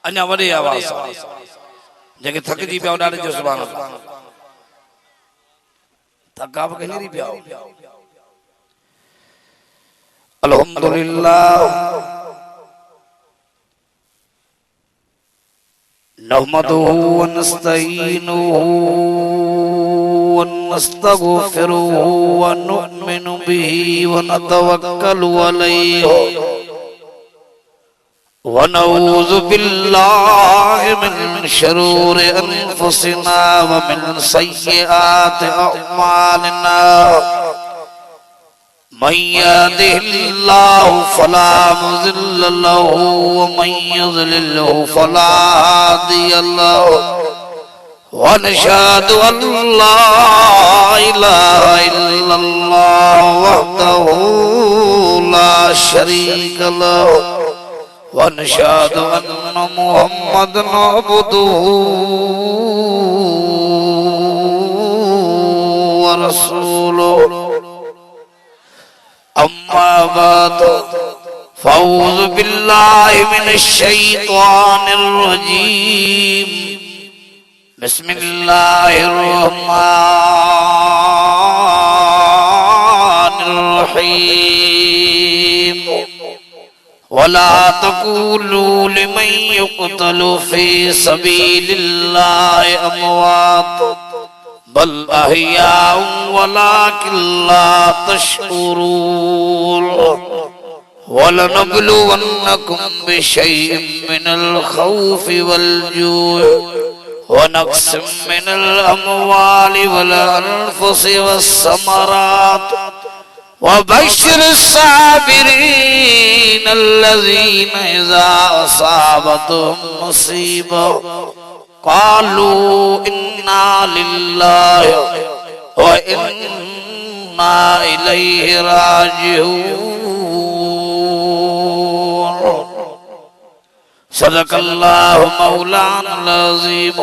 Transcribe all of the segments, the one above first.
अञा वॾे आवाज़ सां जेके थकिजी पिया ॾाढे जो सुभान अल्लाह थकाव के नहीं पिया अल्हम्दुलिल्लाह नहमदुहु व नस्तईनुहु व नस्तगफिरुहु व नु'मिनु बिही व नतवक्कलु अलैहि व नऊज़ु बिल्लाहि मिन शुरूरि अनफुसिना व मिन सय्यिआति अअमालिना मन यहदिहिल्लाहु फला मुज़िल्ल लहु व मन युज़लिल्हु फला हादिय लहु व नशहदु अन ला इलाहा इल्लल्लाह वहदहु ला शरीक लहु व नशहदु अन्न मुहम्मदन अब्दुहु व रसूलुहु अम्मा बाद फ़अऊज़ु बिल्लाहि मिनश शैतानिर रजीम बिस्मिल्लाहिर रहमानिर रहीम वला तक़ूलू लिमन युक़तलु फ़ी सबीलिल्लाहि अमवात बल अहयाउ वलाकिन ला तशउरून वलनब्लुवन्नकुम बिशैइन मिनल खौफि वल जू'i व नक़्सिम मिनल अमवालि वल अनफुसि वस्समरात व बश्शिरिस साबिरीन अल्लज़ीना इज़ा असाबतहुम मुसीबा क़ालू इन्ना लिल्लाहि व इन्ना इलैहि राजिऊन सदक़ल्लाहु मौलाना अज़ीम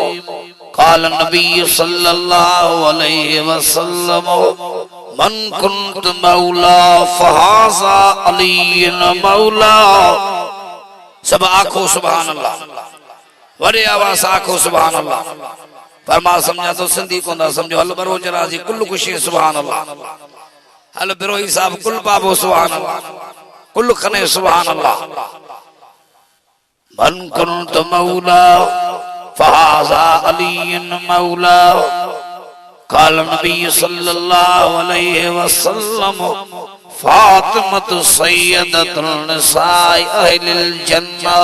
क़ाल नबी सल्लल्लाहु अलैहि वसल्लम मन कुन्त मौला फ़हाज़ा अलीयुन मौला सब आखो सुभान अल्लाह वरे आवाज़ आखो सुभान अल्लाह पर मां समझा तो सिंधी कोंदा समझो हल बरो जराजी कुल खुशी सुभान अल्लाह हल बिरोही साहब कुल पाबो सुभान अल्लाह कुल खने सुभान अल्लाह मन कुन्त मौला फ़हाज़ा अलीयुन मौला क़ाल नबी सल्लल्लाहु अलैहि वसल्लम फ़ातिमतु सय्यदतुन निसाइ अहलिल जन्नह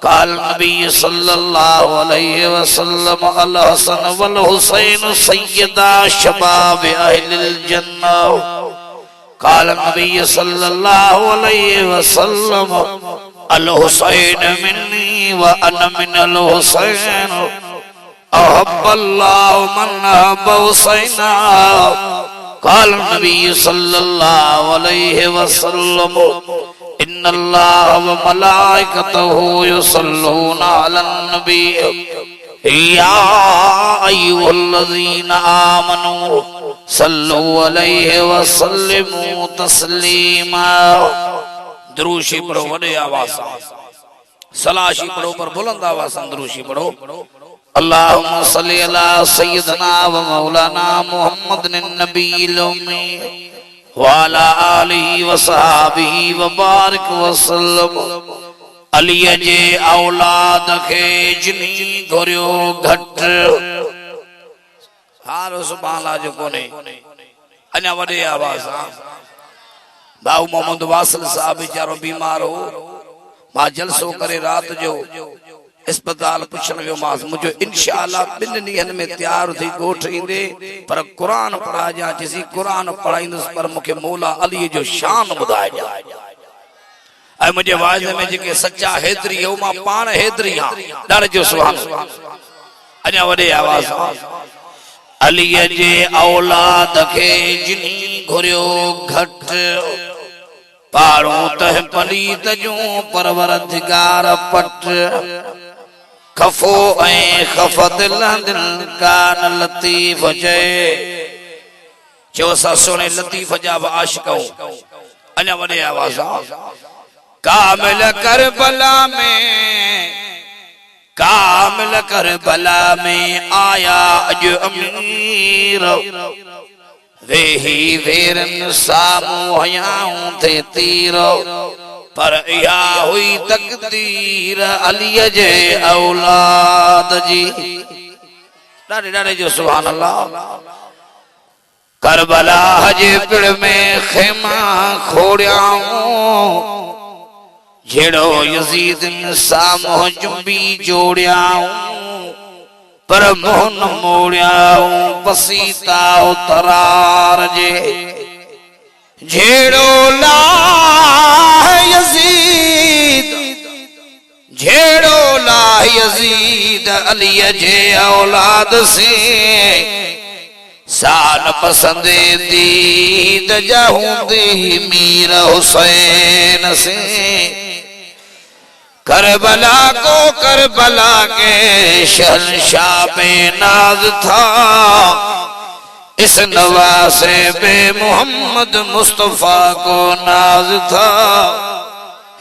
क़ाल नबी सल्लल्लाहु अलैहि वसल्लम अल हसन वल हुसैन सय्यदा शबाब अहलिल जन्नह क़ाल नबी सल्लल्लाहु अलैहि वसल्लम अल हुसैन मिन्नी व अना मिनल हुसैन अहब्बल्लाहु मन अहब्ब हुसैना क़ाल नबी सल्लल्लाहु अलैहि वसल्लम इन्नल्लाह व मलाइकतहु युसल्लूना अलन नबी या अय्युहल्लज़ीना आमनू सल्लू अलैहि व सल्लिमू तस्लीमा दुरूशी पढ़ो वडे आवाज़ सां सलाशी पढ़ो पर बुलंद आवाज़ सां दुरूशी पढ़ो अल्लाहुम्मा सल्लि अला सय्यिदना व मौलाना मुहम्मदिन नबील उम्मी वाला आलिही व सहाबिही व बारिक वसल्लम अली जे औलाद खे जिनी घुरियो घट हारो सुभान अल्लाह जो कोने अञा वॾे आवाज़ सां भाऊ मोहम्मद वासिल साहब वीचारो बीमार हो मां जलसो करे रात जो अस्पताल पुछण वियो मां मुझो इंशाअल्लाह 2 ॾींहनि में तैयार थी गोठ ईंदे पर कुरान पढ़ाजा जिसी कुरान पढ़ाईंदुसि पर मूंखे मौला अली जो शान ॿुधाइजा ऐं मुंहिंजे वाइदे में जेके सच्चा हैदरी हो मां पाण हैदरी आहियां ॾाढे जो सुभान अञा वॾे आवाज़ अली जे औलाद खे जिनी घुरियो घट पाड़ो तह पलीत जूं परवरदिगार पट खफो ऐं खफत लंदिल कान लतीफ जे जो असां सोने लतीफ जा बि आशिक आहियूं अञा वॾे आवाज़ कामिल करबला में कामिल करबला में आया अज अमीर वेही वेरन सामू हयाऊं थे तीर पर या हुई तकदीर अली जे औलाद जी डारे डारे जो सुभान अल्लाह करबला हजे पिड़ में खेमा खोड़ियाऊं जेड़ो यजीद सामो जुंबी जोड़ियाऊं पर मोहन मोड़ियाऊं पसीता तरार जे जेड़ो ला यजीद जेड़ो ला यजीद अली जे औलाद से सान पसंदे दीद जाऊंदे मीर हुसैन से करबला को करबला के शहंशाह पे नाज था इस नवासे पे मोहम्मद मुस्तफा को नाज था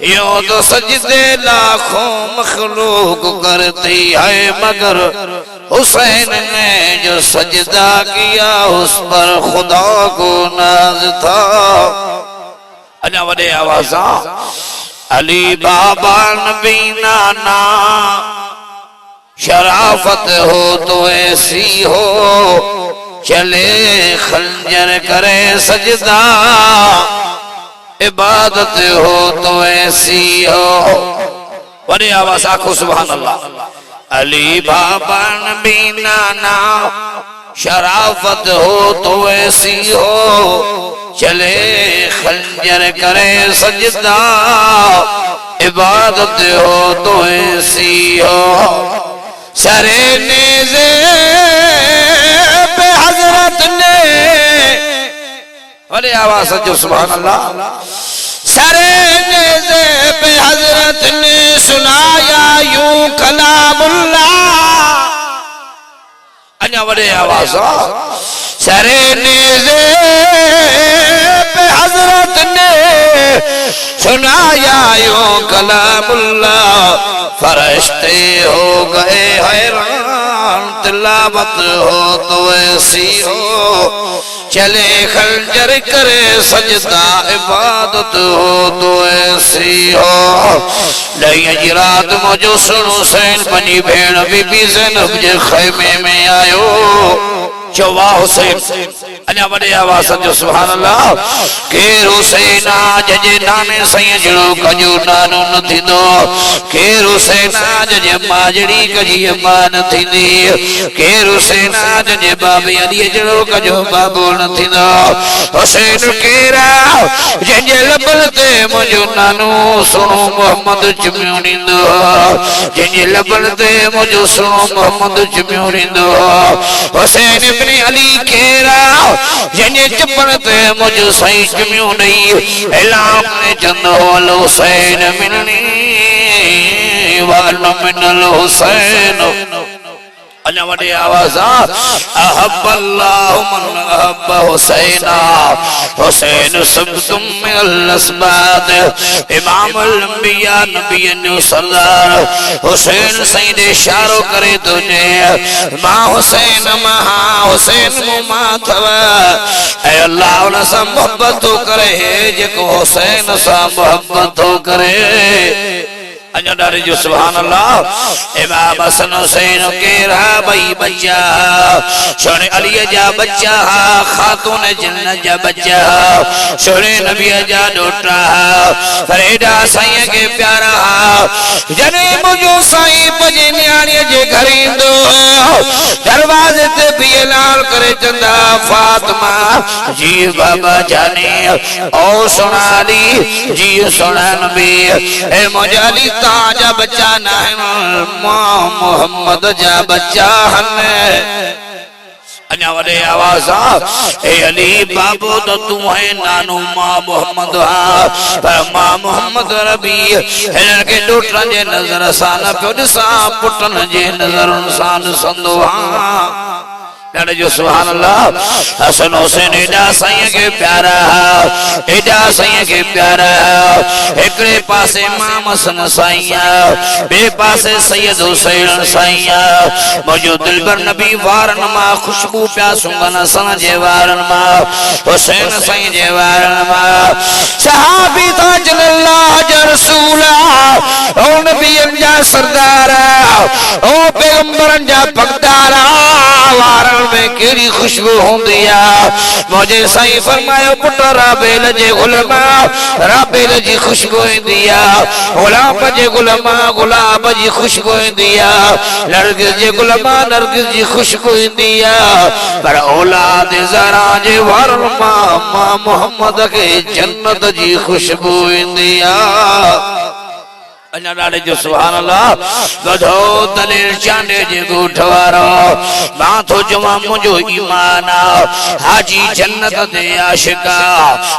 यूं तो सजदे लाखों मखलूक करती है मगर हुसैन ने जो सजदा किया उस पर खुदा को नाज था अना वडे आवाजा अली बाबा नबी नाना शराफत हो तो ऐसी हो चले खंजर करे सजदा इबादत हो तो ऐसी हो बड़ी आवाज आखो सुभान अल्लाह अली बाबा नबी नाना शराफत हो तो ऐसी हो चले खंजर करे सजदा इबादत हो तो ऐसी हो सरे नेज़े पे हजरत ने बड़ी आवाज जो सुभान अल्लाह सरे नेज़े पे हजरत ने सुनाया यूं कलामुल्लाह अन्य बड़े आवाज सरे नेज़े पे हजरत ने सुनाया यूं कलामुल्लाह फरिश्ते हो गए हैरान तिलावत हो तो ऐसी हो चले खंजर करे सजदा इबादत हो तो ऐसी हो लई रात मुझो सुन हुसैन बनी भेड़ बीबी ज़ैनब जे खैमे में आयो चौवा हुसैन अन्या बड़े आवाज जो सुभान अल्लाह केर हुसैन आज जे नाने सई जड़ो कजो नानो न थींदो केर हुसैन आज जे माजड़ी कजी मान थींदी केर हुसैन आज जे बाबे अली जड़ो कजो बाबो न थींदो हुसैन केरा जे लबल ते मुझो नानो सुनो मोहम्मद चुम्योनींदो जे लबल ते मुझो सुनो मोहम्मद चुम्योनींदो हुसैन इब्न अली केरा जने चपड़ ते मुझ सही चुम्यो नहीं ऐलान ने चंदो हुसैन मिलनी वाल मिनल हुसैन अन्य बड़े आवाज अहब्बल्लाहु मन अहब्ब हुसैना हुसैन सब तुम मिनल अस्बाद इमाम अल अंबिया नबी सरदार हुसैन सईद इशारो करे तुझे मां हुसैन महा हुसैन मुमा थवा ऐ अल्लाह उन सा मोहब्बत करे जेको हुसैन सा मोहब्बत करे अन्य डारे जो सुभान अल्लाह इमाम हसन हुसैन केरा भाई बच्चा सोने अली जा बच्चा खातून जन्नत जा बच्चा सोने नबी जा डोटा फरेडा साईं के प्यारा जने मुझो साईं पजे न्याणी जे घरिंदो दरवाजे ते भी ऐलान करे चंदा फातिमा जी बाबा जाने ओ सोना अली जी सोना नबी ए मौजाली जा बच्चा ना मोहम्मद जा बच्चा अन्या वडे आवाज ए अली बाबू तो तू है नानू मां मोहम्मद पर मां मोहम्मद रबी हिन के डोटन जे नजर सान पियो ॾिसां पुटन जे नजर सान संदो ॾाढो जो सुभान अल्लाह। हसन हुसैन एॾा साईं के प्यारा, एॾा साईं के प्यारा। हिकड़े पासे इमाम हसन साईं, ॿिए पासे सैयद हुसैन साईं। मुंहिंजो दिलबर नबी वारन मां खुशबू पिया सुंघन हसन जे वारन मां, हुसैन साईं जे वारन मां। सहाबी था जन अल्लाह जा रसूल, ओ नबीअनि जा सरदार, ओ पैगंबरनि जा पगदार, वारन में केड़ी खुशबू होंदी आ। मुझे साईं फरमायो पुट राबेल जे गुलमा, राबेल जी खुशबू इंदी आ। गुलाब जे गुलमा, गुलाब जी खुशबू इंदी आ। नरगिस जे गुलमा, नरगिस जी खुशबू इंदी आ। पर औलाद ज़रा जे वारन मां मोहम्मद के जन्नत जी खुशबू इंदी आ। अञा ॾाढे जो सुभान अल्लाह। वधो दलेर चांडे जे ॻोठ वारो, मां थो चवां मुंहिंजो ईमान आ। हाजी जन्नत दे आशिका,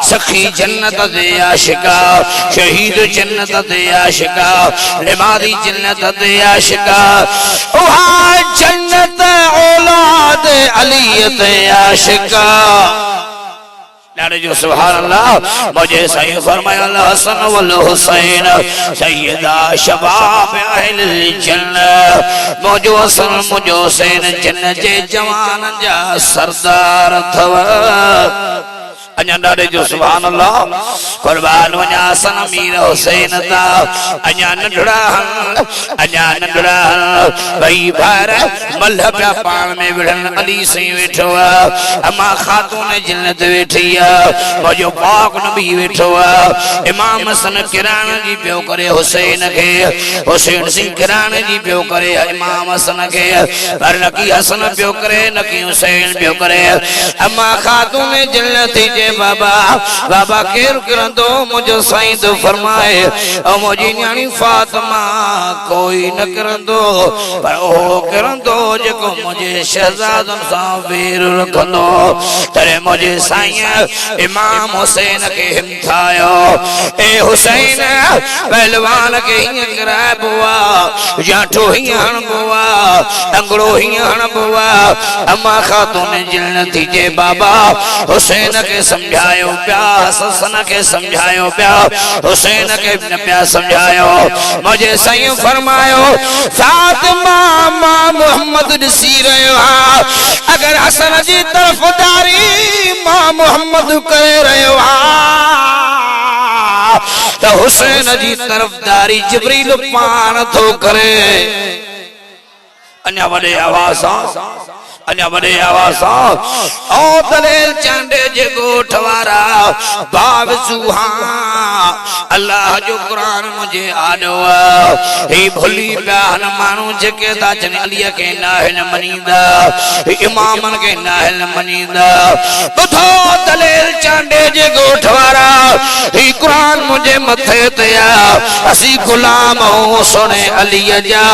सखी जन्नत दे आशिका, शहीद जन्नत दे आशिका, लिमादी जन्नत दे आशिका। उहा जन्नत औलाद अली दे आशिका। ॾाढे जो सुभान अल्लाह। मुझे साईं फरमाया हसन वल हुसैन सैयदा शबाब अहल जन्नत। मुझो हसन मुझो हुसैन जन्नत जे जवान जा सरदार थव। अञा ॾाढे जो सुभान अल्लाह। कुर्बान वञा हसन मीर हुसैन ता। अञा नंढड़ा अञा नंढड़ा भई भार मल पिया पाण में विढ़न। अली साईं वेठो आ, अमा खातून जन्नत वेठी आ, मुंहिंजो पाक नबी वेठो आ। इमाम हसन किरान जी पियो करे हुसैन खे, हुसैन सिंह किरान जी पियो करे इमाम हसन खे। पर नकी हसन पियो करे, नकी हुसैन पियो करे। अमा खातून जन्नत जे बाबा, बाबा केर करंदो मुझो साईं तो फरमाए, और मुझी न्याणी फातिमा कोई न करंदो, पर ओ करंदो जेको मुझे शहजादन सां वीर रखंदो। तरे मुझे साईं इमाम हुसैन के हिमथायो। ए हुसैन पहलवान के हीअं कराइबो आ, जाठो हीअं हणबो आ, अंगड़ो हीअं हणबो आ। अम्मा खातून जन्नत जे बाबा हुसैन के समझायो प्या, हसन के समझायो प्या, हुसैन के प्या समझायो। मुझे साईं फरमायो फातिमा मां मोहम्मद ॾिसी रहियो आ, अगर हसन जी तरफदारी मां मोहम्मद करे रहियो आ, तो हुसैन जी तरफदारी जिब्रील पान थो करे। अञा वॾे आवाज़ सां, अञा वॾे आवाज़ सां। ओ दलेल चांडे जे ॻोठ वारा भाव सुहा, अल्लाह जो क़ुरान मुझे आॾो आ। ही भुली पिया आहिनि माण्हू जेके था चवनि अलीअ खे नाहिल मञींदा, इमामनि खे नाहिल मञींदा। ॿुधो दलेल चांडे जे ॻोठ वारा, ही क़ुरान मुंहिंजे मथे ते आ। असीं गुलाम हूं सोने अलीअ जा,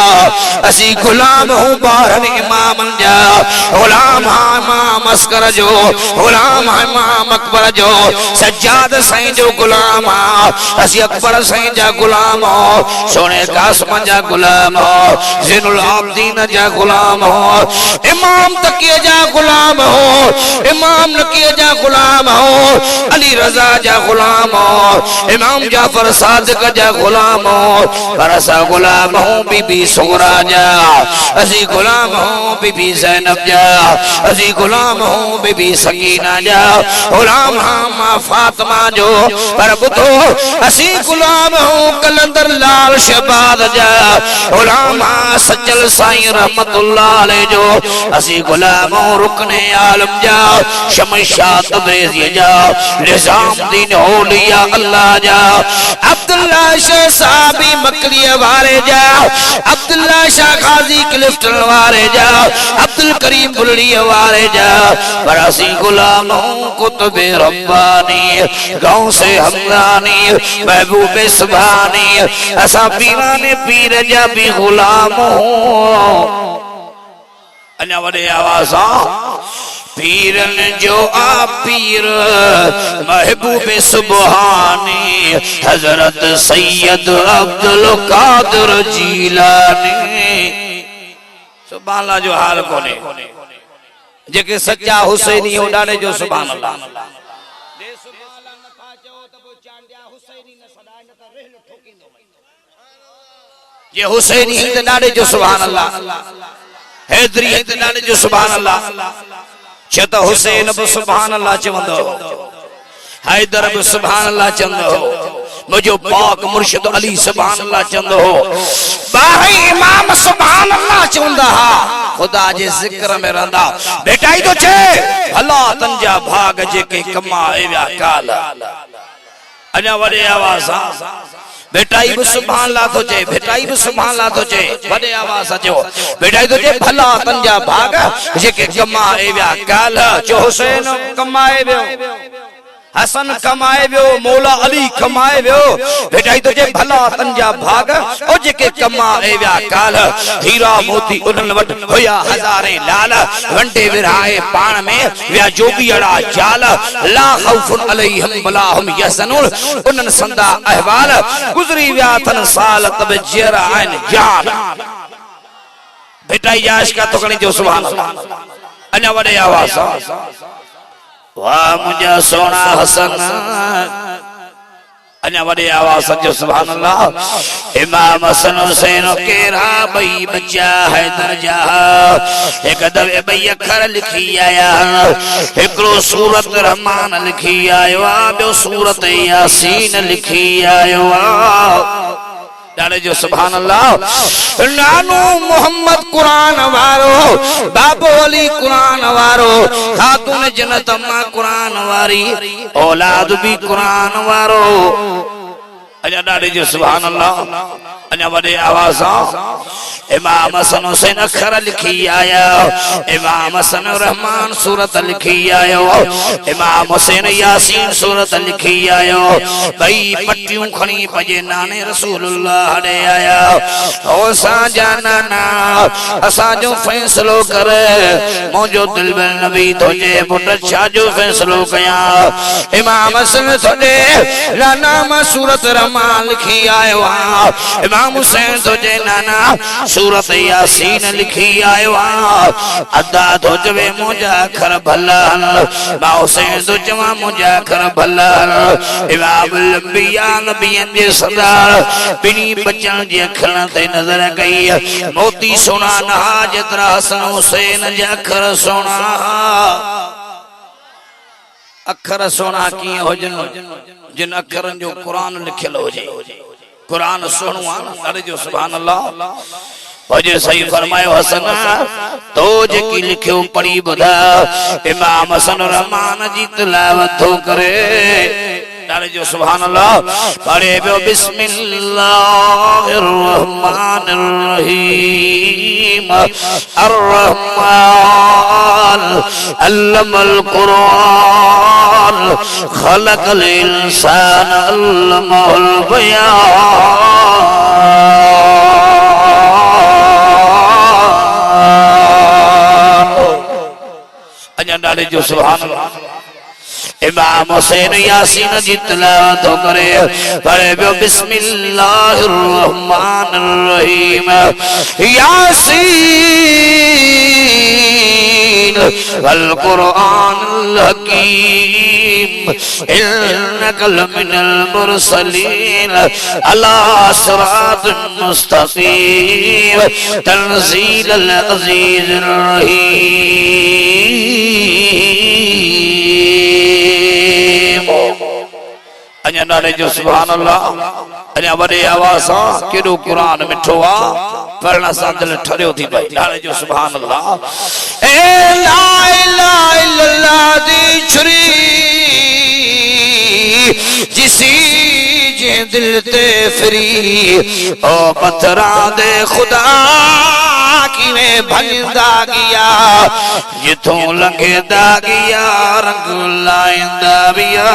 असीं गुलाम हूं ॿारनि इमामनि जा, गुलाम हां इमाम अस्कर जो, गुलाम हां इमाम अकबर जो, सज्जाद साईं जो गुलाम हां, असीं अकबर साईं जा गुलाम हो, सोने कासम जा गुलाम हो, ज़ैनुल आबिदीन जा गुलाम हो, इमाम तकिए जा गुलाम हो, इमाम नकिए जा गुलाम हो, अली रज़ा जा गुलाम हो, इमाम जाफर सादिक जा गुलाम हो। पर असां गुलाम हूं बीबी सुगरा जा, असीं गुलाम हूं बीबी ज़ैनब जा, असीं गुलाम हूं बीबी सकीना जा, गुलाम हां मां फातिमा जो। पर ॿुधो असीं गुलाम हूं कलंदर लाल शहबाद जा, गुलाम हां सचल साईं रहमतुल्लाह अलैह जो, असीं गुलाम हूं रुकने आलम जा, शमशाह तबरेज़ी जा, निज़ामुद्दीन औलिया अल्लाह जा, अब्दुल्ला शाह साहबी मकलिया वारे जा, अब्दुल्ला शाह गाजी क्लिफ्टन वारे जा, अब्दुल करीम बुलड़ी वारे जा। पर असीं गुलाम हूं कुतुबे रब्बानी, गांव से हमरानी, महबूबे सुभानी, असां पीराने पीर जा भी गुलाम हूं। अञा वॾे आवाज़ सां। पीरन जो आ पीर महबूबे सुबहानी, हजरत सैयद अब्दुल कादिर जीलानी। सुभान अल्लाह जो हाल कोने, जेके सच्चा हुसैनी हो डाले जो सुभान अल्लाह ये हुसैनी हिंद डाले जो सुभान अल्लाह हैदरी हिंद डाले जो सुभान अल्लाह चत हुसैन बि सुभान अल्लाह चवंदो हैदर बि सुभान अल्लाह चवंदो मुझो पाक मुर्शिद अली सुभान अल्लाह चवंदो बाही इमाम सुभान अल्लाह चवंदा खुदा जे जिक्र में रहंदा बेटा ही तो छे भला तंजा भाग जेके कमाए विया काल अञा वडे आवाज बेटाई भी सुभान अल्लाह तो चे बेटाई भी सुभान अल्लाह तो चे वडे आवाज अचो बेटाई तो चे भला तंजा भाग जेके कमाए विया काल जो हुसैन कमाए वियो हसन कमाए वियो मौला अली कमाए वियो बेटाई तो जे भला तंजा भाग ओ जेके कमाए विया काल हीरा मोती उन्हनि वटि हुया हज़ारे लाल वंडे विरहाए पाण में विया जोगीअड़ा जाल ला खौफुन अलैहिम वला हुम यहज़नून उन्हनि संदा अहवाल गुज़री विया थन साल तब जरा आइन जान बेटाई जाश का तो कणी जो सुभान अल्लाह अञा वडे आवाज वाह मुझा सोना हसन अञा वडे आवाज जो सुभान अल्लाह इमाम हसन हुसैन केरा बई बच्चा है दर्जा एक दवे बई अखर लिखी आया एकरो सूरत रहमान लिखी आयो बयो सूरत यासीन लिखी आयो डाले जो सुभान अल्लाह नानू मोहम्मद कुरान वारो बाबो अली कुरान वारो खातून जन्नत अम्मा कुरान वारी औलाद भी कुरान वारो अजा डाले जो सुभान अल्लाह अजा वडे आवाज इमाम हसन हुसैन अखर लिखी आया इमाम हसन रहमान सूरत लिखी आयो इमाम हुसैन यासीन सूरत लिखी आयो भई पट्टियों खणी पजे नाने रसूलुल्लाह हड़े आया ओ सा जाना ना असा जो फैसलो करे मुझो दिल में नबी तुझे पुट छा जो फैसलो कया इमाम हसन तुझे नाम सूरत रहमान लिखी आयो इमाम हुसैन तुझे नाना सूरत यासीन लिखी आयो अदा तो जवे मुझा खर भला मां हुसैन तो जवा मुझा खर भला इमाम लंबिया नबियन जे सरदार बिनी बचन जे अखर ते नजर कई मोती सोना नहा जतरा हसन हुसैन जे अखर सोना अखर सोना की होजन जिन अखरन जो कुरान लिखल होजे कुरान सुनो अरे जो सुभान अल्लाह वजह सही फरमायो हसन तो जेकी लिखियो पढ़ी बुधा इमाम हसन रहमान जी तिलावत थो करे डाले जो सुभान अल्लाह पढ़े बियो बिस्मिल्लाहिर रहमानिर रहीम अर्रहमान अल्लमल कुरान खलकल इंसान अल्लमहुल बयान डाले जो सुभान अल्लाह इमाम हुसैन यासीन जी तिलावत करे पढ़े बियो बिस्मिल्लाहिर रहमानिर रहीम यासीन वल कुरानिल हकीम इन्नका लमिनल मुरसलीन अला सिरातिन मुस्तकीम तंजीलल अजीजिर रहीम अञा नाले जो सुभान अल्लाह अञा वडे आवाज केडो कुरान मिठो आ पढ़ना सा दिल ठरियो थी भाई नाले जो सुभान अल्लाह ए ला इलाहा इल्लल्लाह दी छुरी जिसी जे दिल ते फ्री ओ पत्थरा दे खुदा किवें भंदा गया जिथों लंघदा गया रंग लाइंदा बिया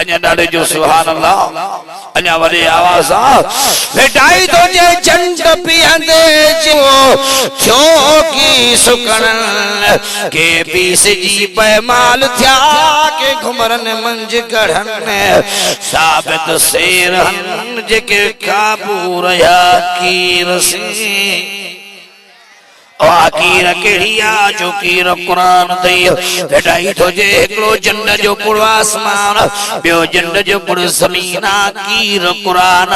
अञा डाले जो सुभान अल्लाह अञा वडे आवाज बेटाई तो जे चंड पियंदे जो छोकी सुकण के पीस जी पैमाल थिया के घुमरन मंज गढ़न साबित शेरहन जेके काबू रया की रसी आकीर केड़िया जो कीर कुरान दई भेटाई तो जे एकलो जंड जो पुरो आसमान बियो जंड जो पुरो ज़मीना कीर कुरान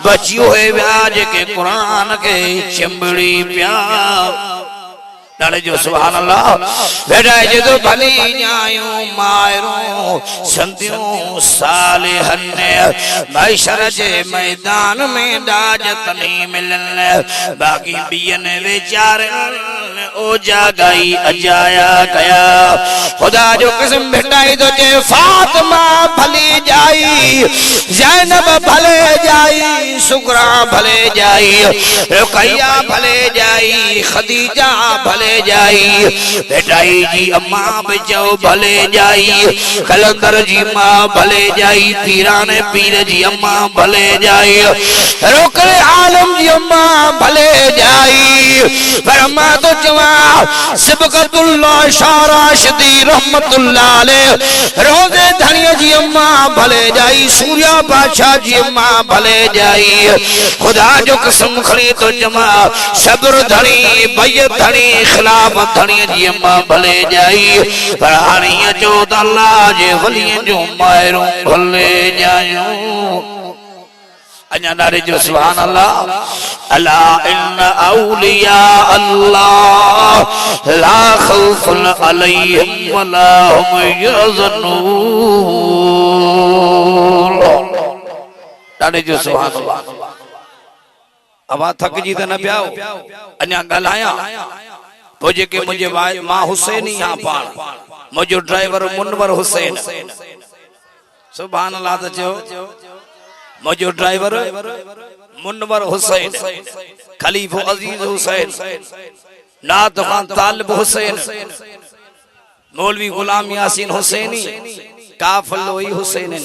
बचियो है व्याज के कुरान के चिंबड़ी प्या नाले जो सुभान अल्लाह भेटाई जे तो भली न्यायों मायरों संतियों सालिहन मैशर जे मैदान में दाजत नहीं मिलने बाकी बियन बेचारन ओ जागाई अजाया गया खुदा जो कसम भेटाई तो जे फातिमा भले जाई ज़ैनब भले जाई सुकरा भले जाई रुकैया भले जाई खदीजा भले जाई भेटाई जी अम्मा बचो भले जाई कलंदर जी माँ भले जाई पीराने पीर जी अम्मा भले जाई रोकड़े आलम जी अम्मा भले जाई पर अम्मा तो जवा सिबकतुल्लाह शाराशदी रहमतुल्लाह अलैह रोज़े धनिया जी अम्मा भले जाई सूर्या बादशाह जी अम्मा भले जाई खुदा जो कसम खड़ी तो जमा सब्र धनी बैयत धनी खिलाफत धनी जी अम्मा भले जाई पर हानी जो अल्लाह जे वलियन जो मायरों भले जायूं अन्या नारे जो सुभान अल्लाह अला इन्न औलिया अल्लाह ला खौफुन अलैहिम वला हुम यहज़नून नारे जो सुभान अल्लाह अब थक जी त न पियाओ अन्या ॻाल्हायां पोइ जेके मुंहिंजे मां हुसैन यहाँ पाण मुंहिंजो ड्राइवर मुनवर हुसैन सुभान अल्लाह त चयो मुझो ड्राइवर मुनवर हुसैन खलीफो अजीज हुसैन नात खान तालिब हुसैन मौलवी गुलाम यासीन हुसैनी काफलोई हुसैन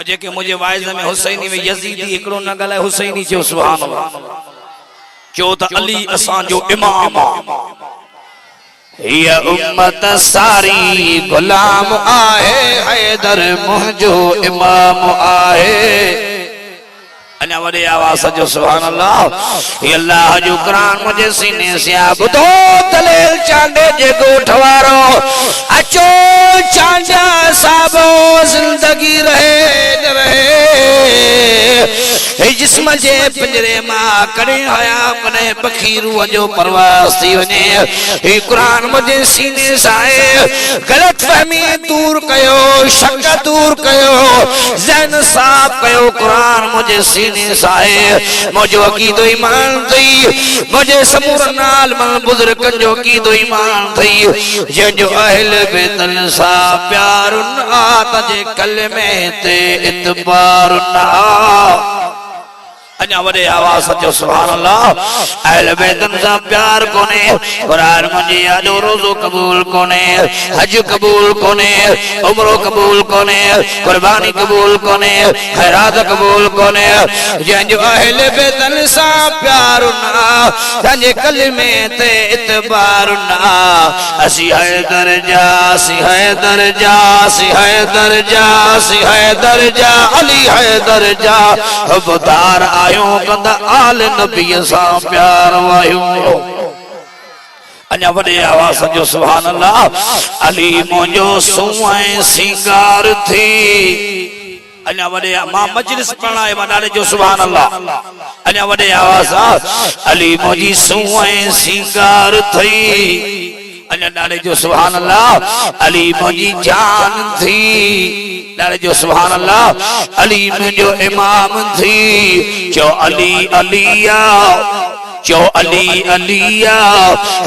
जेके मुझे वाइज में हुसैनी में यजीदी एकड़ो न गलाए हुसैनी चो सुभान अल्लाह चो त अली असां जो इमाम ये उम्मत सारी गुलाम आए हैदर मुझो इमाम आए अन्या वडे आवाज जो सुभान अल्लाह ये अल्लाह जो कुरान मुझे सीने से बुधो दलेल चांदे जे गोठवारो अचो चांदा साबो जिंदगी रहे जिस्म जे पिंजरे मां कड़े हया कने पखीरू जो परवास थी वने हे कुरान मुझे सीने साए गलत फहमी दूर कयो शक दूर कयो ज़हन साफ कयो कुरान मुझे सीने साए मुझो अकीदो ईमान थई मुझे समूर नाल मन बुजुर्ग जो अकीदो ईमान थई जो अहल बेतल सा प्यार आ तजे कलमे ते इतबार आ अन्या वडे आवाज जो सुभान अल्लाह अहल बैतन सा प्यार कोने कुरान मुझे अजो रोजो कबूल कोने हज कबूल कोने उम्रो कबूल कोने कुर्बानी कबूल कोने खैरात कबूल कोने जो अहल बैतन सा प्यार ना तजे कलमे ते इतबार ना असी है दर्जा सी है दर्जा सी है दर्जा सी है दर्जा अली है दर्जा हबदार आयो कंदा आल नबी सा प्यार वायो अन्या वडे आवाज जो सुभान अल्लाह अली मुझो सुए सिंगार थी अन्या वडे मां मजलिस पढ़ाए वडाले जो सुभान अल्लाह अन्या वडे आवाज अली मुझी सुए सिंगार थी अन्या नाले जो सुभान अल्लाह अली मुझी जान थी नाले जो सुभान अल्लाह अली मुझो इमाम थी जो अली अलिया जो अली अलिया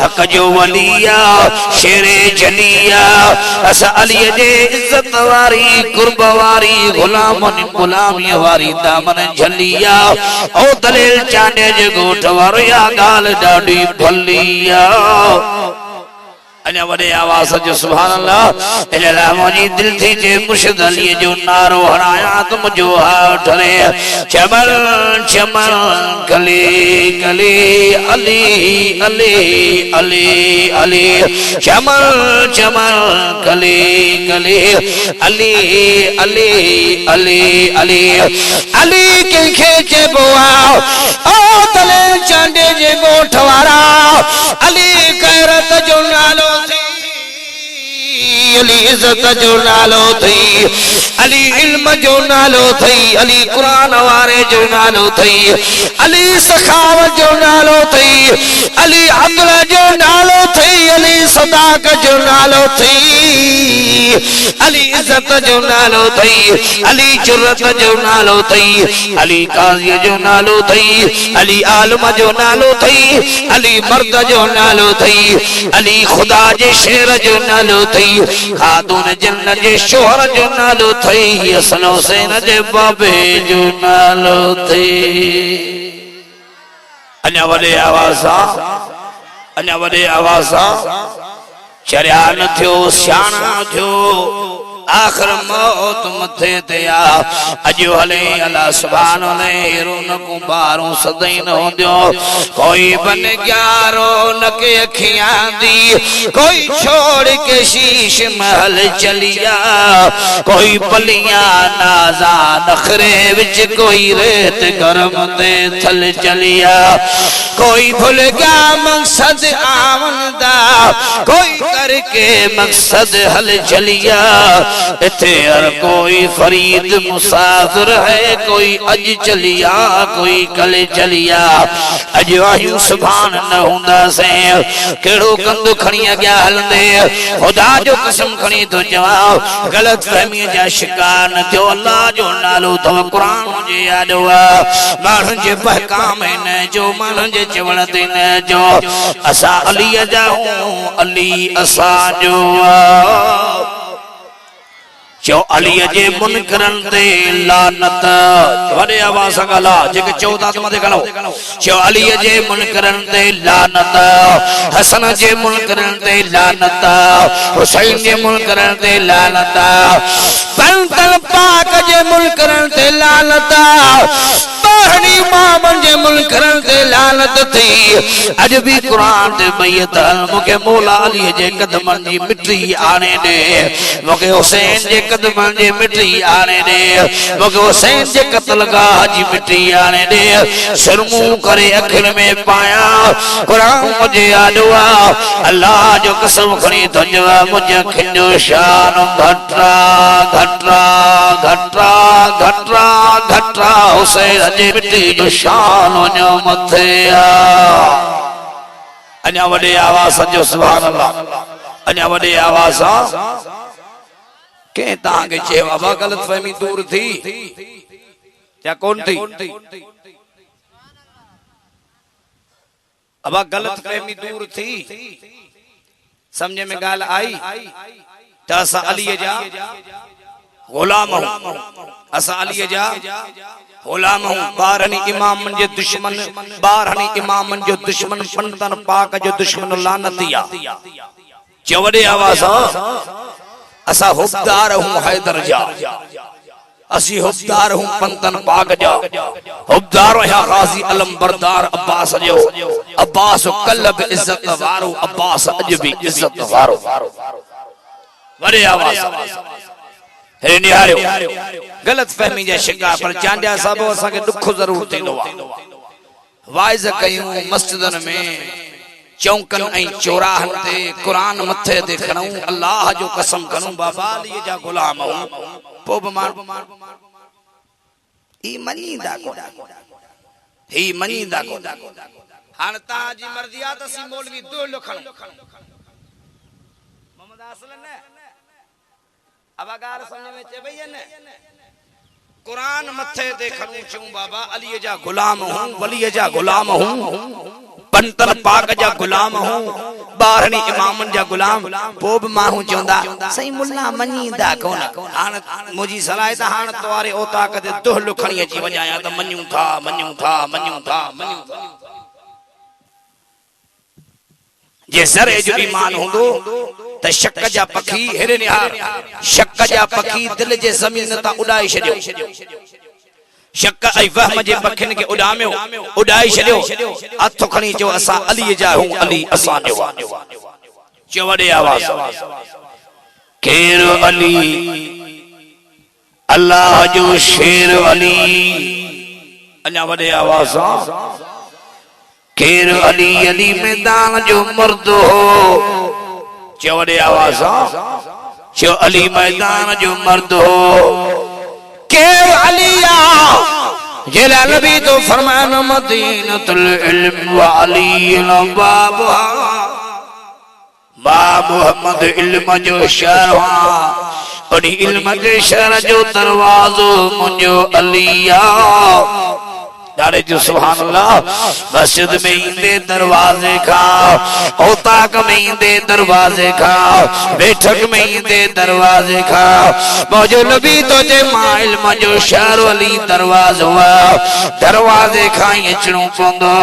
हक जो वलिया शेरे जलिया अस अली जे इज्जत वारी कुर्ब वारी गुलामन गुलामी वारी दामन झलिया ओ दलेल चांडे जे गोठ वारो या गाल डाडी भलिया अन्या वडे आवाज जो सुभान अल्लाह इला मुझी दिल थी जे मुर्शिद अली जो नारो हराया तुम जो ठरे चमन चमन गली गली अली अली अली अली चमन चमन गली गली अली अली अली अली अली के खे जे बोआ ओ तले चांडे जे गोठ अली इज्जत जो नालो थई, अली इल्म जो नालो थई, अली कुरान वारे जो नालो थई, अली सखावत जो नालो थई, अली अदल जो नालो थई, अली सदाकत जो नालो थई, अली इज्जत जो नालो थई, अली जुर्रत जो नालो थई, अली काजी जो नालो थई, अली आलम जो नालो थई, अली मर्द जो नालो थई, अली खुदा जे शेर जो नालो थई, खातून जन्नत जे शोहर जो नालो थई, हसन हुसैन जे बाबे जो नालो थई। अञा वॾे आवाज़ सां चरिया न थियो सियाणा थियो आखिर मौत मथे ते आ अजो हले अल्लाह सुभान हले रौनकूं बारूं सदाई न होंदियो कोई बन ग्यारो न के अखियां दी कोई छोड़ के शीश महल चलिया कोई पलियां नाजा नखरे विच कोई रेत गरम दे थल चलिया कोई भूल गया मकसद आवन दा कोई करके मकसद हल चलिया इथे हर कोई फरीद मुसाफिर है कोई अज चलिया कोई कल चलिया अज आयु सुभान न हुंदा से केड़ो कंदो खणी अग्या हलंदे खुदा जो कसम खणी तो चवा गलत फहमी जा शिकार न थियो अल्लाह जो नालो तो कुरान जे याद हुआ माण्हुनि जे बहकाम न जो माण्हुनि जे चवण ते न जो असा अली जा हूं अली असा जो चो अली जे मुनकरन ते लानत वडे आवाज सां ॻाल्हा जेके चओ था त मथे ॻाल्हो चो अली जे मुनकरन ते लानत हसन जे मुनकरन ते लानत हुसैन जे मुनकरन ते लानत पंतल पाक जे मुनकरन ते लानत बाहरी मामन जे मुनकरन ते लानत थी अज भी कुरान ते बैत मुके मौला अली जे कदमन जी मिट्टी आने दे मुके हुसैन जे कदमन जे मिट्टी आने दे मुके हुसैन जे कत्लगाह जी मिट्टी आने दे शर्मू करे अखिन में पाया कुरान मुझे यादवा अल्लाह जो कसम खणी तो जवा मुझे खिंजो शान घटरा घटरा घटरा घटरा घटरा हुसैन जे मिट्टी जो शान वञो मथे अञा वॾे आवाज़ जो सुभान अल्लाह अञा वॾे आवाज़ के तव्हांखे चयो बाबा ग़लत फहमी दूर थी या कोन थी अबा गलत फहमी दूर थी समझ में ॻाल्हि आई त असां अलीअ जा गुलाम हूं असां अलीअ जा गुलाम हूं बारहनि इमामनि जे दुश्मन बारहनि इमामनि जो दुश्मन पंतन पाक जो दुश्मन लानतिया चो वॾे आवाज़ असां हुबदार हूं हैदर जा असी हुबदार हूं पंतन पाक जा हुबदार या गाजी अलम बरदार अब्बास जो अब्बास कल्ब इज्जत वारो अब्बास अज भी इज्जत वारो वॾे आवाज़ गलत फहमी जा शिकार पर चांडिया साहब असांखे दुख जरूर थींदो आहे वाइज़ कयूं मस्जिदन में चौकन ऐं चौराहन ते कुरान मथे ते खणूं अल्लाह जो कसम करूं बाबा अली जा गुलाम हूं पोइ बि माण्हू ही मञींदा कोन ही मञींदा कोन हाणे तव्हांजी मर्ज़ी आहे त असीं मौलवी दोलो खणूं मोहम्मद असलन न अब अगर समझ में चे भई न कुरान मथे ते खणूं चऊं बाबा अली जा गुलाम हूं वली जा गुलाम हूं पंतन पाक जा गुलाम हूं बारहनि इमामन जा गुलाम पोइ बि माण्हू चवंदा सही मुल्ला मञींदा कोन हाणे मुंहिंजी सलाह त हाणे तवारे ओताक ते दोहलो खणी अची वञाया त मञूं था मञूं था मञूं था मञूं था जे सरे जो ईमान हूंदो त शक जा पखी हेरे निहार शक जा पखी दिल जे ज़मीन ता उड़ाए छडियो शक ऐं वहम जे पखिन के उड़ामियो उड़ाए छडियो हथ खणी चो असां अली जा हूं अली असां जो चो वॾे आवाज़ केर अली अल्लाह जो शेर अली अञा वॾे आवाज़ केर अली अली मैदान जो मर्द हो चो वॾे आवाज़ जो अली मैदान जो मर्द हो के अलिया जेला नबी तो फरमान मदीनतुल इल्म व अली बाबा बा मोहम्मद इल्म जो शहर और इल्म जे शहर जो दरवाजो मुंजो अलिया दारे जो सुभान अल्लाह मस्जिद में इंदे दरवाजे खा औताक में इंदे दरवाजे खा बैठक में इंदे दरवाजे खा मौजो नबी तो जे माइल मजो शहर अली दरवाजो दरवाजे खा अचणो पवंदो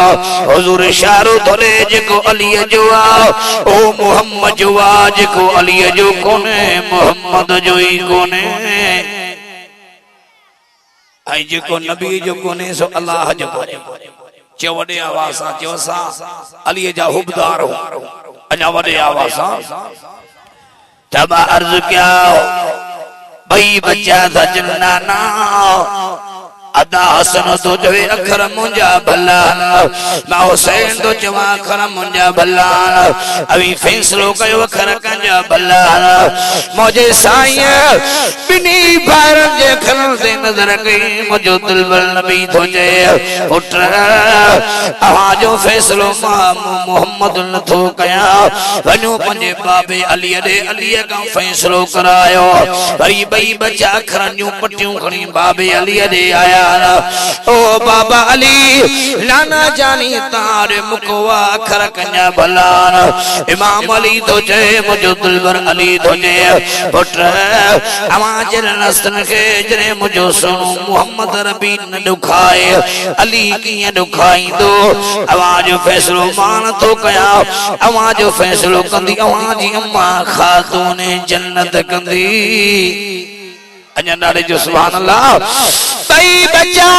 हुजूर शहर थोरे जेको अली जो ओ मोहम्मद जो जेको अली जो कोने मोहम्मद जो ही कोने आई जेको नबी जो कोने सो अल्लाह जो चो वडे आवाज सां चो सा अली जा हुबदार हो अञा वडे आवाज सां तब अर्ज क्या भई बच्चा था जन्नाना अदा हसन तो जवे अखर मुंजा भला मां हुसैन तो जवा अखर मुंजा भला अभी फैसलो कयो अखर कंजा भला मुझे साईं बिनी भारत जे खन से नजर कई मुझो दिलबर नबी तो जे पुट आवाजो फैसलो मोहम्मद न थो कया वनु पंजे बाबे अली दे अली का फैसलो करायो भई बई बच्चा अखर न्यू पटियूं खणी बाबे अली दे आया ओ बाबा अली लाना जानी तारे मुकवा अखर कन्या भलान इमाम अली तो जय मुझो दिलबर अली तो जय पुट आवाज नस्तन के जने मुझो सुनो मोहम्मद रबी न दुखाए अली किए दुखाई दो आवाज फैसलो मान तो कया आवाज फैसलो कंदी आवाज अम्मा खातून जन्नत कंदी अञा नाले जो सुभान अल्लाह तई बच्चा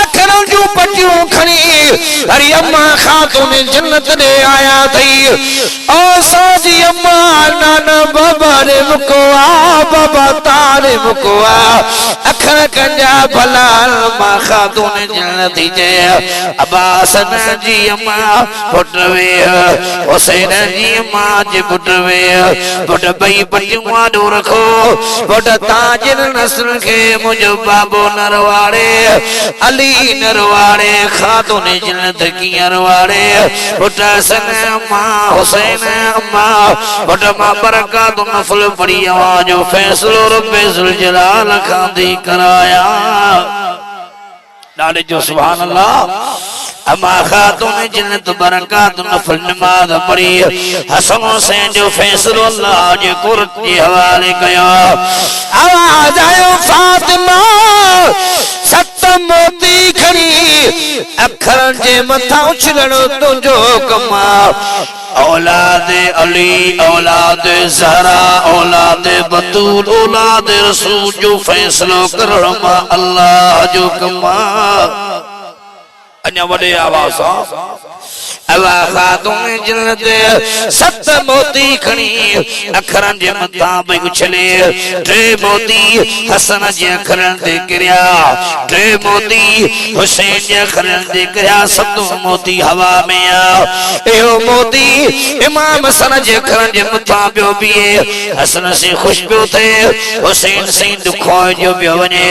अखरों जो पटियों खड़ी अरे अम्मा खातून जन्नत दे आया थई ओ साजी अम्मा नाना बाबा रे मुकवा बाबा तारे मुकवा अखर कंजा भला अम्मा खातून जन्नत जे अब्बास जी अम्मा पुटवे हुसैन जी अम्मा जे पुटवे पुट बई पटियों आडो रखो पुट ताजिर नस्ल के मुझो बाबो नरवाड़े अली नरवाड़े खातून जन्नत की नरवाड़े पुट सन अम्मा हुसैन अम्मा पुट मां बरकत नफल पड़ी आवाज फैसलो रब्बे जुल जलाल खांदी कराया नाले जो सुभान अल्लाह अम्मा खातून जन्नत बरकत नफल नमाज पढ़ी हसन हुसैन जो फैसलो अल्लाह जे कुर्त के हवाले कयो आवाज आयो फातिमा सत मोती खड़ी अखर जे मथा उछलणो तुझो कमा औलाद अली औलाद ज़हरा औलाद बतूल औलाद रसूल जो फैसलो करण मां अल्लाह जो कमा अन्य वडे आवाज अवा खातून जन्नत सत मोती खणी अखरन जे मथा पे उछले टे मोती हसन जे अखरन ते किरिया टे मोती हुसैन जे अखरन ते किरिया सत मोती हवा में आ एहो मोती इमाम हसन जे अखरन जे मथा पियो बीए हसन से खुश पियो थे हुसैन से दुखो जो पियो वने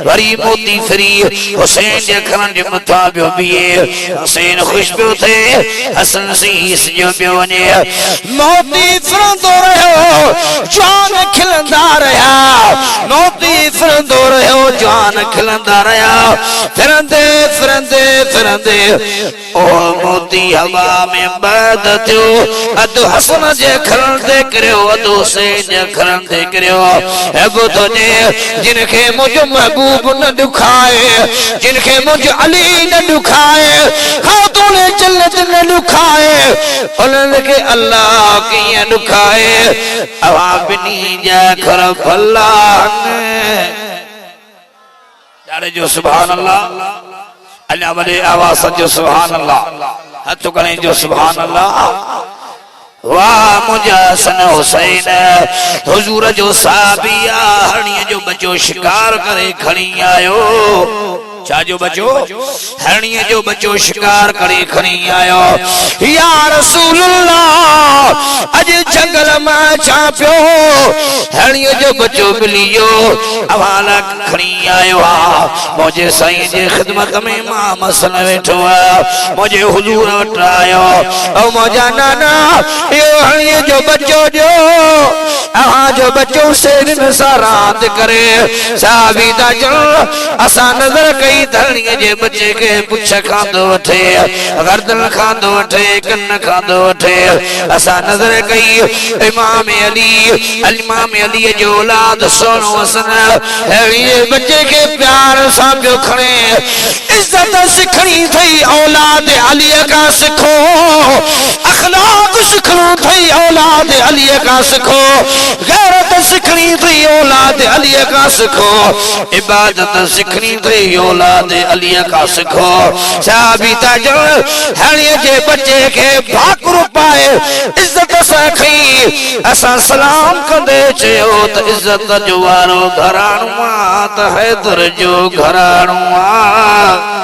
वरी मोती फ्री हुसैन जे अखरन जे मथा पियो बीए हुसैन खुश पियो थे हसन सी जो पियोने मोती फिरंदो रहो जान खिलंदा रहा मोती फिरंदो रहो जान खिलंदा रहा फिरंदे फिरंदे फिरंदे ओ मोती हवा में बद थियो अद हसन जे खरन दे करियो अद हुसैन जे खरन दे करियो है बुधो ने जिनके मुझ महबूब न दुखाए जिनके मुझ अली न दुखाए खातून जन्नत न दुखाए उनके अल्लाह की दुखाए अवाबनी जा खर भला यारे जो सुभान अल्लाह अल्लाह बड़े आवाज जो सुभान अल्लाह हथ करें जो सुभान अल्लाह वाह मुझा सन हुसैन हुजूर जो साबिया हणी जो बचो शिकार करे खणी आयो छाजो बचो हरणीअ जो बचो शिकार करे खणी आयो या रसूल अल्लाह अज जंगल में छा पियो हरणीअ जो बचो मिलियो अवाला खणी आयो मुझे साईं जे खिदमत में मां मसन वेठो मुझे हुजूर वट आयो ओ मुझा नाना यो हरणीअ जो बचो जो अहां जो बचो शेरन सा रात करे साहबी दा चल असा नजर कई धरणीअ जे बच्चे के पुछ खांदो वठे गर्दन खांदो वठे कन खांदो वठे असा नजर कई इमाम अली जो औलाद सोनो हसन ये बच्चे के प्यार सा पियो खणे इज्जत सिखणी थई औलाद अली का सिखो अखलाक सिखणो थई औलाद अली का सिखो गैरत सिखणी थई औलाद अली का सिखो इबादत सिखणी थई औलाद अली का सिखो साहबी ताजल हणीअ जे बच्चे के भाकुर पाए इज्जत सां खई असां सलाम कंदे चयो त इज्जत जो वारो घराणो आ त हैदर जो घराणो आ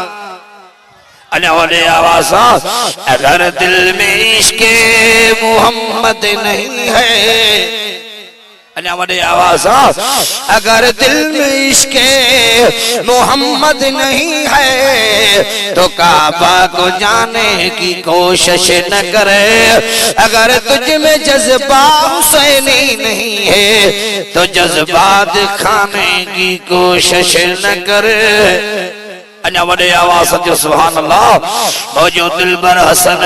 अने वडे आवाज़ अगर दिल में इश्क़ मोहम्मद नहीं है अने वडे आवाज़ अगर दिल में इश्क़ मोहम्मद नहीं है तो काबा को जाने की कोशिश न करे अगर तुझ में जज्बा हुसैनी नहीं है तो जज्बा दिखाने की कोशिश न करे अना वडे आवाज़ जो सुभान अल्लाह मौजो दिलबर हसन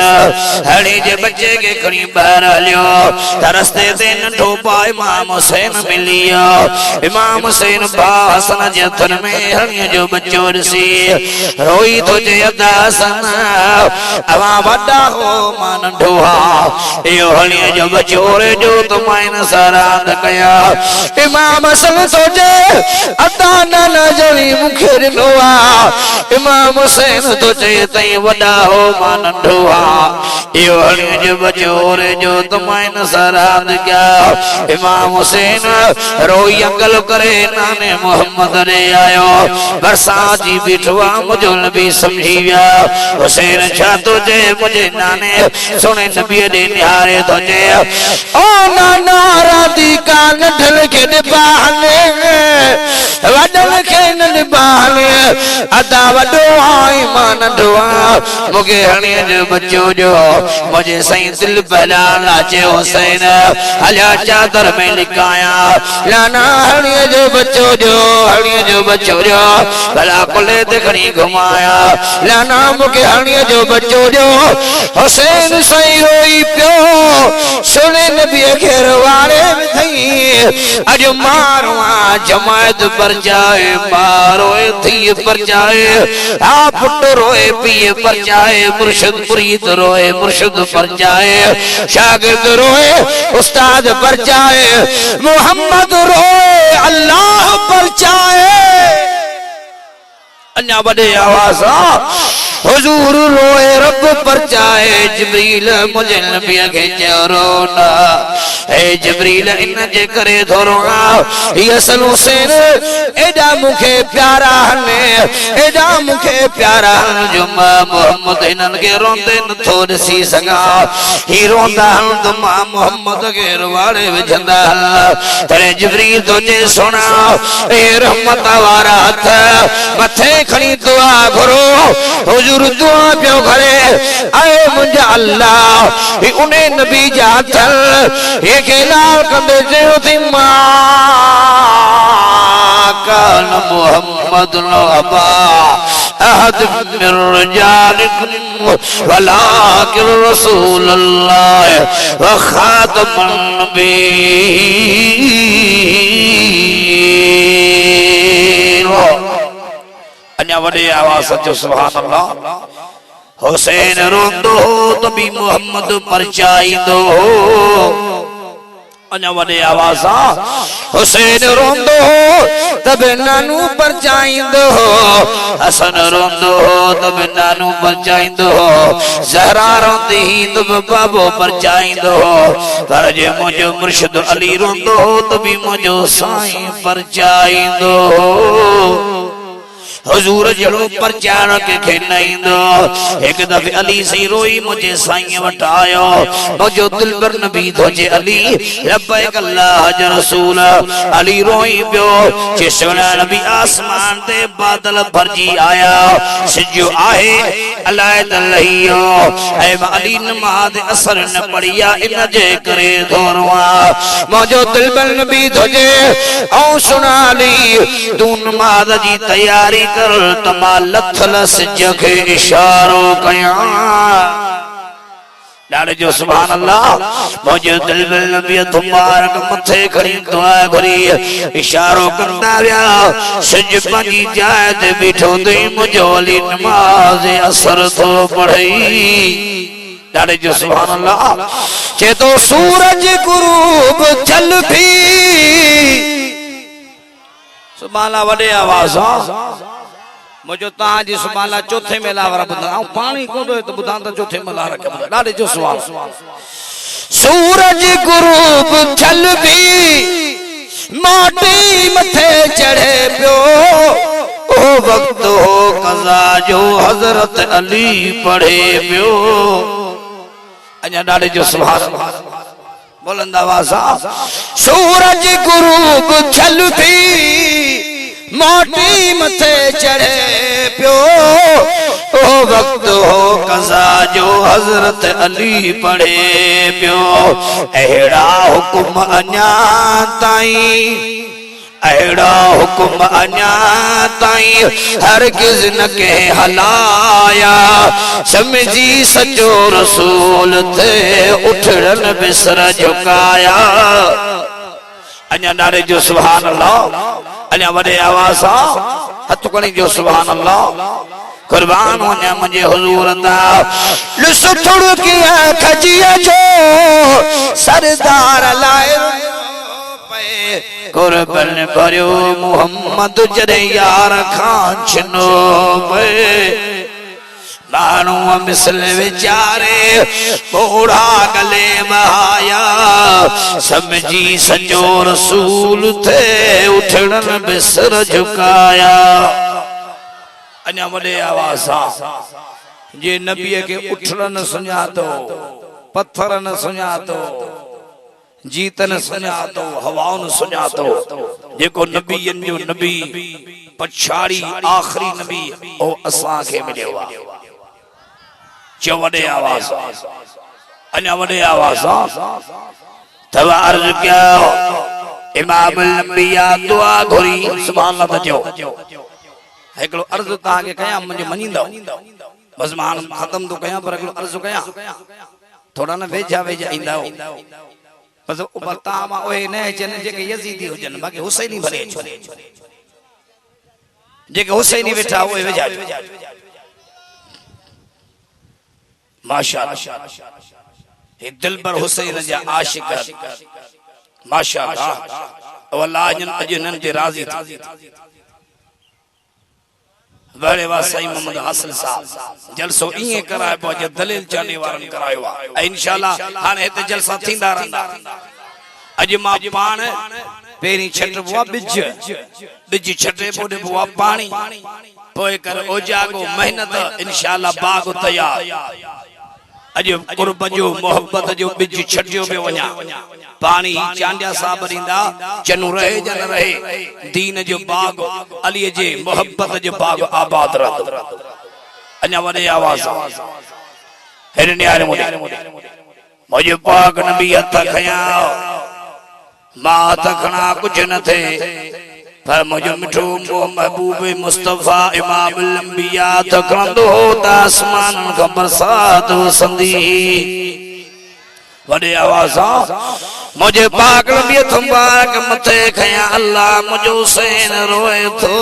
हणी जे बच्चे के खणी बाहर हलियो तरसते ते नंढो पा इमाम हुसैन मिलियो इमाम हुसैन बा हसन जे हथन में हणी जो बच्चो ॾिसी रोई तो जे अदा हसन अवा वॾा हो मां नंढो हा इहो हणी जो बच्चो रे जो तुमाइन सरांद कया इमाम हसन तो जे अदा नाना जणी मुखे ॾिनो आ इमाम हुसैन तो चए तई वडा हो मां नंढो हा इहो हणी जो बच्चो रे जो तुमाइन सरांद क्या इमाम हुसैन रोई अंगल करे नाने मोहम्मद रे आयो बरसात जी बिठवा मुझो नबी समझी विया हुसैन छा तो जे मुझे नाने सुने नबी दे निहारे तो जे ओ नाना राधिका नढल के निभाने वडल के निभाने अदा वडो आई मां नंढो आ मुगे हणीअ जो बच्चो जो मुझे सही दिल पहला लाचे हुसैन हलिया चादर में लिकाया लाना हणीअ जो बच्चो जो भला कुले ते खणी घुमाया लाना मुगे हणीअ जो बच्चो जो हुसैन सही रोई पियो सुने नबी घेर वारे थई अज मारवा जमायत पर जाए मारो थी पर जाए आ पुट रोए पिए पर जाए मुर्शिद मुरीद रोए मुर्शिद पर जाए शागिर्द रोए उस्ताद पर जाए मोहम्मद रोए अल्लाह पर जाए अन्या बड़े आवाज़ हुजूर रोए रब पर जाए जिब्रील मुझे नबी के रोना ए जिब्रील इन जे करे थोरोना ये सन हुसैन एडा मुखे प्यारा हने एडा मुखे प्यारा जो मां मोहम्मद इनन के रोंदे न थो दसी सगा ही रोंदा हन तो मां मोहम्मद के रवाड़े विझंदा तरे जिब्रील तो जे सुना ए रहमत वारा हथ मथे खणी दुआ घरो हुजूर दुआ पियो करे आए मुंहिंजा अल्लाह ही उन्हें नबी जा थल ये के लाल कंदे जो थी मां कान मोहम्मद अबा अहद मिन रिजालिकुम वलाकिन रसूल अल्लाह व खातमुन नबीय्यीन अन्या वडे आवाज़ जो सुभान अल्लाह हुसैन रोंदो तो भी मोहम्मद पर चाहींदो अन्या वडे आवाज़ हुसैन रोंदो तब नानू पर चाहींदो हसन रोंदो तब नानू पर चाहींदो ज़हरा रोंदी तब बाबो पर चाहींदो पर जे मुझो मुर्शिद अली रोंदो तब मुझो साईं पर चाहींदो हुजूर जड़ो परचान के खेनाइंदो एक दफे अली सी रोई मुझे साईं वटायो मुझो दिल पर नबी धोजे अली लब्बैक अल्लाह ज रसूल अली रोई पियो चिसवना नबी आसमान ते बादल भरजी आया सिजो आहे अलाए दलहियो ऐ अली नमाज असर न पड़िया इन जे करे धोरवा मुझो दिल पर नबी धोजे औ सुना ली तू नमाज जी तैयारी कर तमा लथल सिज के इशारो कया डाले जो सुभान अल्लाह मुझे दिल में नबी तुम्हारे मथे खड़ी दुआ करी इशारो करता गया सिज पंजी जाए ते बिठो दे मुझो अली नमाज असर तो पढ़ई डाले जो सुभान अल्लाह चे तो सूरज गुरूब चल भी सुभान अल्लाह वडे आवाज मुझो ताजी सुभाला चौथे मेला वाला बुधा पानी को दो तो बुधा तो चौथे मेला रखे बुधा डाले जो सवाल सूरज गुरूब चल भी माटी मथे चढ़े पियो ओ वक्त हो कज़ा जो हजरत अली पढ़े पियो अजा डाले जो सुभान बुलंद आवाज सूरज गुरूब चल भी मोटी मथे चढ़े पियो ओ वक्त हो कज़ा जो हजरत अली पढ़े पियो अहिड़ा हुकुम अञा ताईं अहिड़ा हुकुम अञा ताईं हरगिज़ न के हलाया समझी सचो रसूल थे उठड़न बिसर झुकाया अञा नारे जो सुभान अल्लाह अञा वडे आवाज हथ खणी जो सुभान अल्लाह कुर्बान वञा मुंहिंजे हुजूर दा लुसुथुड़ किया खजिया जो सरदार लाए पे कुर्बन भरियो मोहम्मद जॾहिं यार खां छिनो पे मानू मिसल विचारे बूढ़ा गले बहाया समझी सजो रसूल थे उठड़न बिसर झुकाया अञा वडे आवाज जे नबी के उठड़न सुञातो पत्थर न सुञातो जीतन सुञातो हवाउन सुञातो जेको नबीयन जो नबी पछाड़ी आखिरी नबी ओ असां के मिलियो आ जो वडे आवाज अञा वडे आवाज तब अर्ज क्या इमाम अंबिया दुआ घुरी सुभान अल्लाह जो एकड़ो अर्ज ता के कया मुझे मनींदो बस मान खत्म तो कया पर एकड़ो अर्ज कया थोड़ा न वेझा वेझा इंदा बस ऊपर तामा ओए ने जन जे के यजीदी होजन बाकी हुसैनी भले छो जे के हुसैनी बैठा ओए वेझा माशाअल्लाह ये दिल पर हुसैन जा आशिक माशाअल्लाह अल्लाह जन अजनन ते राजी बड़े वा सही मोहम्मद हासिल साहब जलसो इए कराए पो जे दलील चाने वारन करायो आ इंशाअल्लाह हाने हेते जलसा थींदा रहंदा अज मां पाण पेरी छट बुआ बिज छटे पोडे बुआ पानी पोए कर ओजागो मेहनत इंशाअल्लाह बाग तैयार अज कुर्ब जो मोहब्बत जो बिज छटियो पे वञा पानी चांडिया साहब रींदा चनु रहे जन रहे दीन जो बाग अली जे मोहब्बत जो बाग आबाद रह अञा वडे आवाज हेरे न्यारे मुझे पाक नबी हथ खया मां हथ खणा कुछ न थे पर मुझे मिठो महबूब मुस्तफा इमाम अंबिया तकंदो होता आसमान का बरसात संदी वडे आवाज मुझे पाक नबी मुबारक मथे खया अल्लाह मुझो हुसैन रोए थो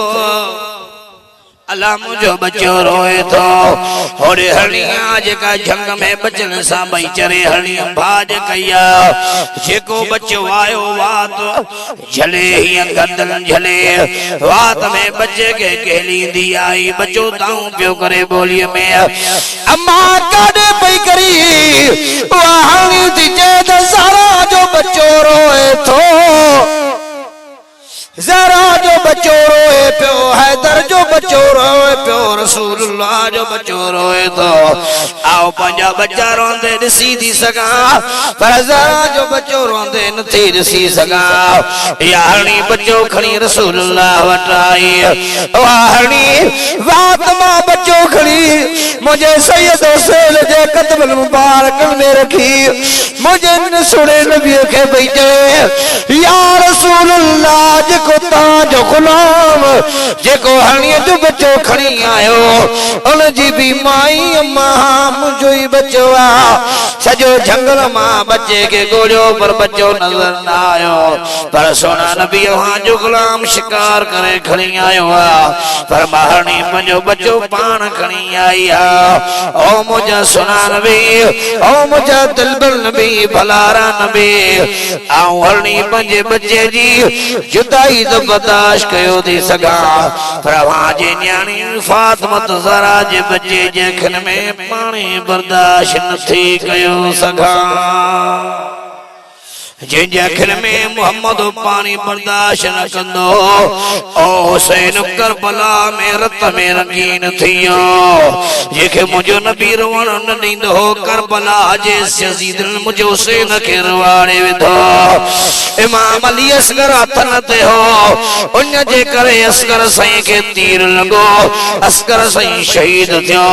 अल्लाह मुझो बच्चो रोए थो होरे हणिया जेका जंग में बचन सा भई चरे हणी भाज कया जेको बच्चो आयो वात झले ही गदन झले वात में बच्चे के कहलींदी आई बच्चो ताऊ पियो करे बोलिए में अम्मा काडे पई करी वाहणी थी जे सारा जो बच्चो रोए थो जरा जो बच्चो रोए प्यो हैदर जो बच्चो रोए प्यो रसूलुल्लाह जो बच्चो रोए तो आओ पंजा बच्चा रोंदे दिसी दी सगा पर जरा जो बच्चो रोंदे नथी दिसी सगा यारनी बच्चो खणी रसूलुल्लाह वटाई वाहनी फातिमा बच्चो खणी मुझे सैयद हुसैन जे कदम मुबारक में रखी मुझे न सुने नबी के बैठे या रसूलुल्लाह जेको ताजो गुलाम जेको हणीअ जो बच्चो खणी आयो उन जी भी माई अम्मा मुझो ही बच्चो आ सजो जंगल मां बच्चे के गोड़ियो पर बच्चो नजर न आयो पर सोना नबी वहां जो गुलाम शिकार करे खणी आयो आ पर महारणी पंजो बच्चो पान खणी आई आ ओ मुझा सोना नबी ओ मुझा दिलबर नबी भलारा नबी आऊं हरणी पंजे बच्चे जी जुदाई तो बर्दाश्त कयो थी सगा पर वहां जे न्याणी फातिमा ज़हरा जे बच्चे जे खन में पानी बर्दाश्त न थी कयो सगा जिन अखिन में मोहम्मद पानी बर्दाश्त न कंदो ओ हुसैन करबला में रत में रंगीन थियो जेके मुझो नबी रोवण न ॾींदो करबला जे यजीद मुझो हुसैन खे रवाड़े विधो इमाम अली असगर हथ न ते हो उन जे करे असगर साईं के तीर लगो असगर साईं शहीद थियो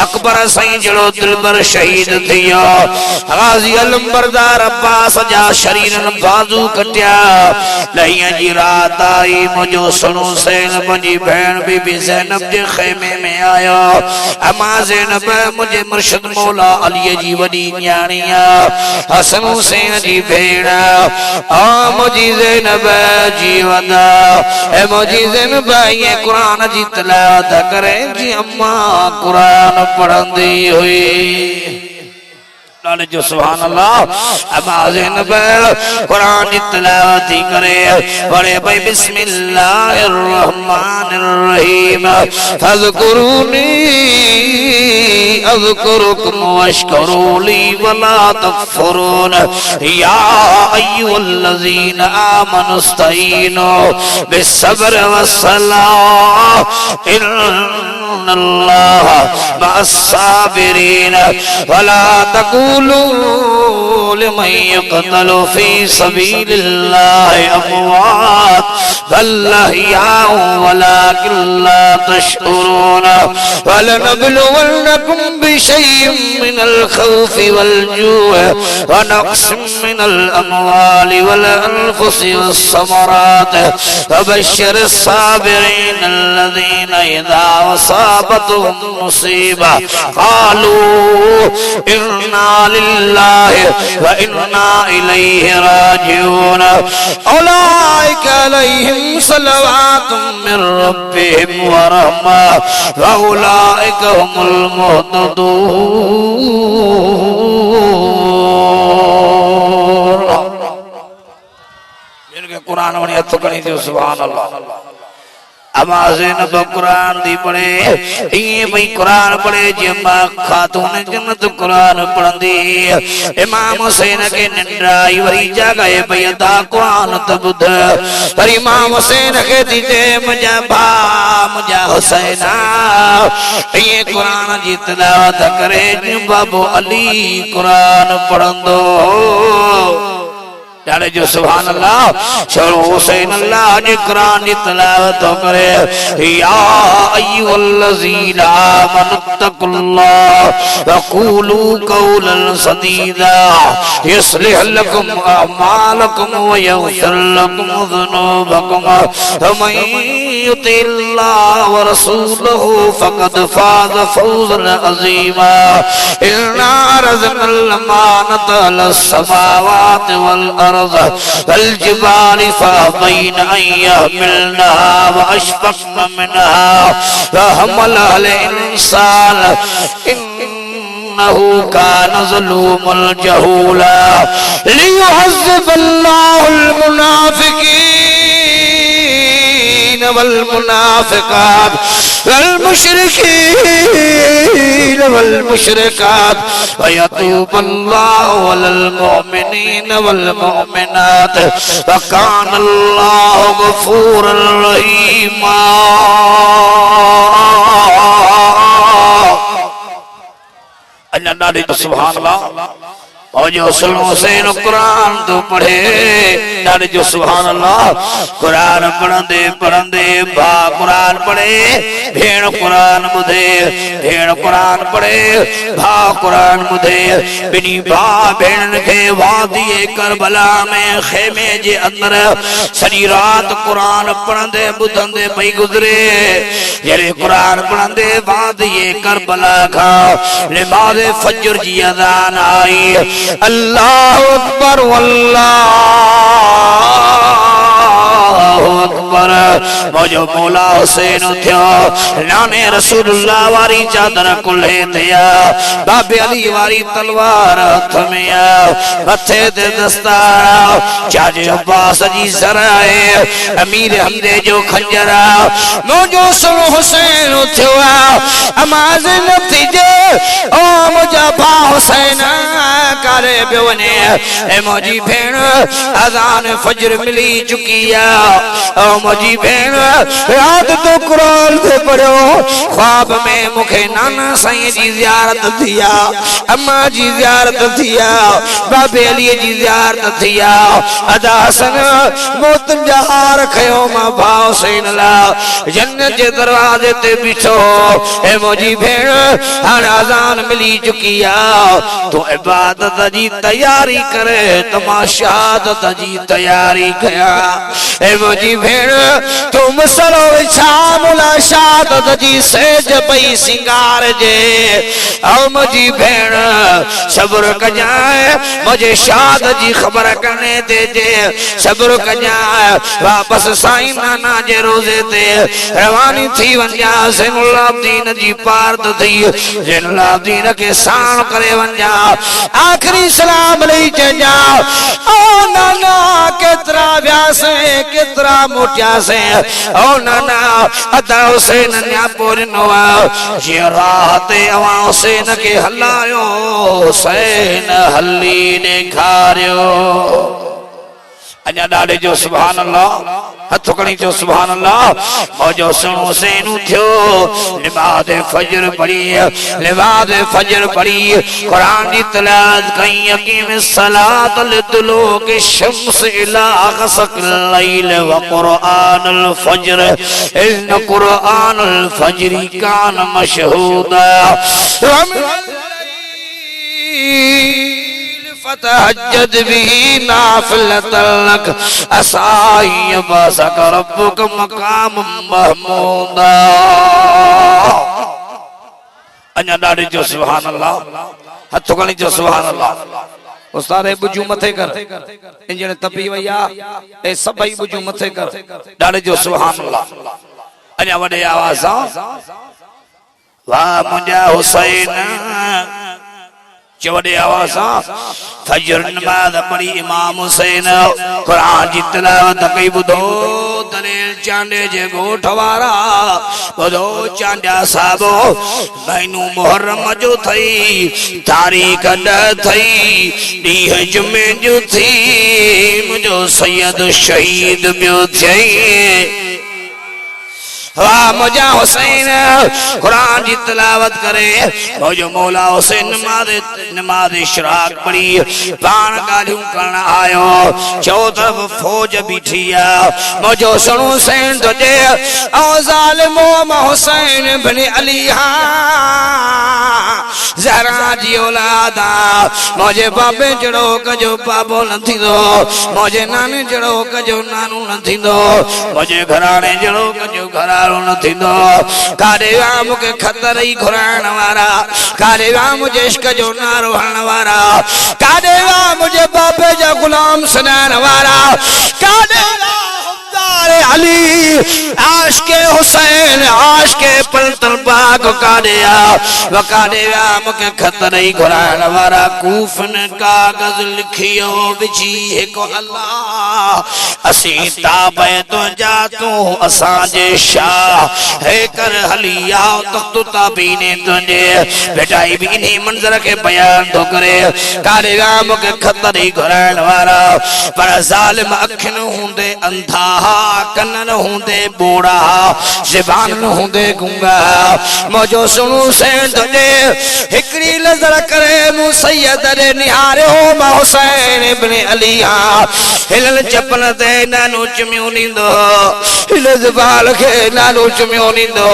अकबर साईं जड़ो दिलबर शहीद थियो गाजी अलंबरदार अब्बास जा शरीर बाजू कटिया लहिया जी रात आई मुझो सुनो सैन मुझी भेण बीबी ज़ैनब जे खेमे में आयो अमा ज़ैनब मुझे मुर्शिद मौला अली जी वडी न्याणिया हसन हुसैन जी भेण आ मुझी ज़ैनब जी वदा ए मुझी ज़ैनब ये कुरान जी तिलावत करे जी अम्मा कुरान पढ़ंदी हुई नाले जो सुभान अल्लाह अम्मा ज़ैनब कुरान की तिलावत करे बड़े भाई बिस्मिल्लाहिर रहमानिर रहीम फज़कुरूनी अज़कुरुकुम वश्कुरूली वला तकफुरून या अय्युहल्लज़ीना आमनु इस्तईनु बिस्सब्र वस्सलाह इन्नल्लाह मअस्साबिरीन वला तक़ूलू लिमन युक़तलु फी सबीलिल्लाहि अमवात बल अहयाउ वलाकिन ला तशऊरून वलनब्लुवन्नकुम बिशैइन मिनल खौफि वल जू'i व नक़्सिन मिनल अमवालि वल अनफुसि वस्समरात वबश्शिरिस साबिरीन अल्लज़ीना इज़ा असाबतहुम मुसीबा क़ालू इन्ना लिल्लाहि व इन्ना इलैहि राजिऊन उलाइका अलैहिम सलवातुम मिर रब्बिहिम व रहमा व उलाइका हुमुल मुहतदून जिनके कुरान वणी हथ खणी थियो सुभान अल्लाह अम्मा ज़ैनब कुरान दी पढ़े ये भाई कुरान पढ़े जम्मा खातून जन्नत कुरान पढ़ंदी इमाम हुसैन के निंद्राई वरी जागे भाई अदा कुरान तबुद पर इमाम हुसैन के दीजे मुझा भा मुझा हुसैना ये कुरान जी तिलावत करे बाबू अली कुरान पढ़ंदो यारे जो सुभान अल्लाह शरो हुसैन अल्लाह ने कुरान की तिलावत करे या अय्युहल्लज़ीना आमनुत्तकुल्लाह व क़ूलू क़ौलन सदीदा युस्लिह लकुम अअमालकुम व यग़फिर लकुम ज़ुनूबकुम वमन युतिल्लाह व रसूलहु फ़क़द फ़ाज़ फ़ौज़न अज़ीमा इन्ना अरज़नल अमानत अलस समावाति वल والجبال فأبين أن يحملنها وأشفقن منها وحملها الإنسان إنه كان ظلوما جهولا ليعذب الله المنافقين والمنافقات والمشركين वल मुशरिकात व यतूबुल्लाहु अलल मुमिनीन वल मुमिनात व कानल्लाहु गफूरर रहीमा। अल्लाह नारी सुभान अल्लाह। और जो सुनो हुसैन कुरान तो पढ़े नारे जो सुभान अल्लाह। कुरान पढ़ंदे पढ़ंदे भा कुरान पढ़े भेण कुरान ॿुधे, भेण कुरान पढ़े भा कुरान ॿुधे। बिनी भा भेण खे वादीअ करबला में खेमे जे अंदर सॼी रात कुरान पढ़ंदे ॿुधंदे पई गुज़रे। जॾहिं कुरान पढ़ंदे वादीअ करबला खां नमाज़ फजर जी अज़ान आई। अल्लाहु अकबर अल्लाहु अकबर। मुझो मौला हुसैन थियो नाने रसूलुल्लाह वारी चादर कुल्हे थिया, बाबे अली वारी तलवार हथ में आ, मथे ते दस्तार, चाचे अब्बास जी सराए, अमीर हमदे जो खंजर। मुझो सुनो हुसैन थियो अमाज़ नतीजे ओ मुझा भा हुसैन करे पियो वञे। ए मुंहिंजी भेण अज़ान फजर मिली चुकी आ। ओ मुंहिंजी भेण रात तो कुरान ते पढ़ियो, ख्वाब में मूंखे नाना साईं जी ज़ियारत थी आ, अम्मा जी ज़ियारत थी आ, बाबे अली जी ज़ियारत थी आ। अदा हसन मौतन जा हार खयो मां भा हुसैन ला जन्नत जे दरवाजे ते बीठो। ए मुंहिंजी भेण हाणे अज़ान मिली चुकी आ, तू इबादत जी तैयारी करे त मां शहादत जी तैयारी कया। ए मुंहिंजी भेण तू मसलो विछा मुला शहादत जी सेज पई सिंगार जे। ओ मुंहिंजी भेण सब्र कजाए मुझे शहादत जी ख़बर करने दे जे, सब्र कजाए वापस साईं नाना जे रोज़े ते रवानी थी वञा। ज़ैनुलाब्दीन जी पारत थी, ज़ैनुलाब्दीन के साण करे वञा, आखिरी सलाम लई चञा। ओ नाना केतरा व्यासे केतरा मोटियासे, ओ नाना अदा हुसैन न्यापो ॾिनो आ जीअं राह ते अवां हुसैन खे हलायो, हुसैन हली ॾेखारियो। अञा ॾाढे जो सुभान अल्लाह, हथ खणी जो सुभान अल्लाह। मौजो सुनो हुसैन थियो नमाज़ फजर पढ़ी, नमाज़ फजर पढ़ी, कुरान जी तिलावत कई। अकीम सलात लिदुलूक शम्स इला गसक़िल लैल व कुरानुल फजर इन्न कुरानुल फजरी कान मशहूदा फतहज्जद बिही नाफिलतन लक असाई यबअसक रब्बुक मकाम महमूदा। अञा ॾाढे जो सुभान अल्लाह, हथ खणी जो सुभान अल्लाह। उस्तादे बुजू मथे कर, इंजण तपी वई आ, ए सभई बुजू मथे कर, ॾाढे जो सुभान अल्लाह। अञा वॾे आवाज़ सां वाह मुंहिंजा हुसैन, चवड़े आवाज़ फजर नमाज़ पढ़ी इमाम हुसैन कुरान जी तिलावत कई। ॿुधो दलेल चांडे जे ॻोठ वारा, ॿुधो चांडिया साहिबो, महीनो मुहर्रम जो थई, तारीख़ 10 थई, ॾींहुं जुमे जो थी, मुंहिंजो सैयद शहीद ॿियो थियई। वाह मुझा हुसैन कुरान जी तिलावत करे, मुझो मौला हुसैन नमाज़ इशराक पढ़ी, पान गालियूं करण आयो, चो तरफ फौज बीठी आ। मुझो सुनो हुसैन तुझे ओ ज़ालिमो मां हुसैन बिन अली ज़हरा जी औलाद आ। मुझे बाबे जड़ो कजो बाबो न थींदो, मुझे नाने जड़ो कजो नानू न थींदो, मुझे घराणे जड़ो कजो घराणो न थींदो। काॾे विया मूंखे ख़तर ई घुराइण वारा, काॾे विया मुंहिंजे इश्क जो नारो हणण वारा, काॾे विया मुंहिंजे बाबे जा गुलाम सॾाइण वारा, काॾे विया प्यारे अली आशिक़े हुसैन आशिक़े पलटन पाक काढ़िया वकाढ़िया मूंखे ख़त ॾेई घुराइण वारा कूफन कागज़ लिखियो विझी हिकु अल्लाह असीं ताबे तुंहिंजा तूं असांजे शाह हे कर हली आओ तख्तु ताबीने तुंहिंजे बेटाई भी इन्हीं मंज़र के बयान तो करे काढ़िया मूंखे ख़त ॾेई घुराइण वारा पर ज़ालिम अखिन हूंदे अंधा कन न हूंदे बोड़ा ज़बान न हूंदे गूंगा मुझो सुनो सैन तुझे हिकड़ी नजर करे मु सैयद रे निहारियो मां हुसैन इब्न अली हिलन चपन ते नानो चमियो नींदो हिल ज़बान के नानो चमियो नींदो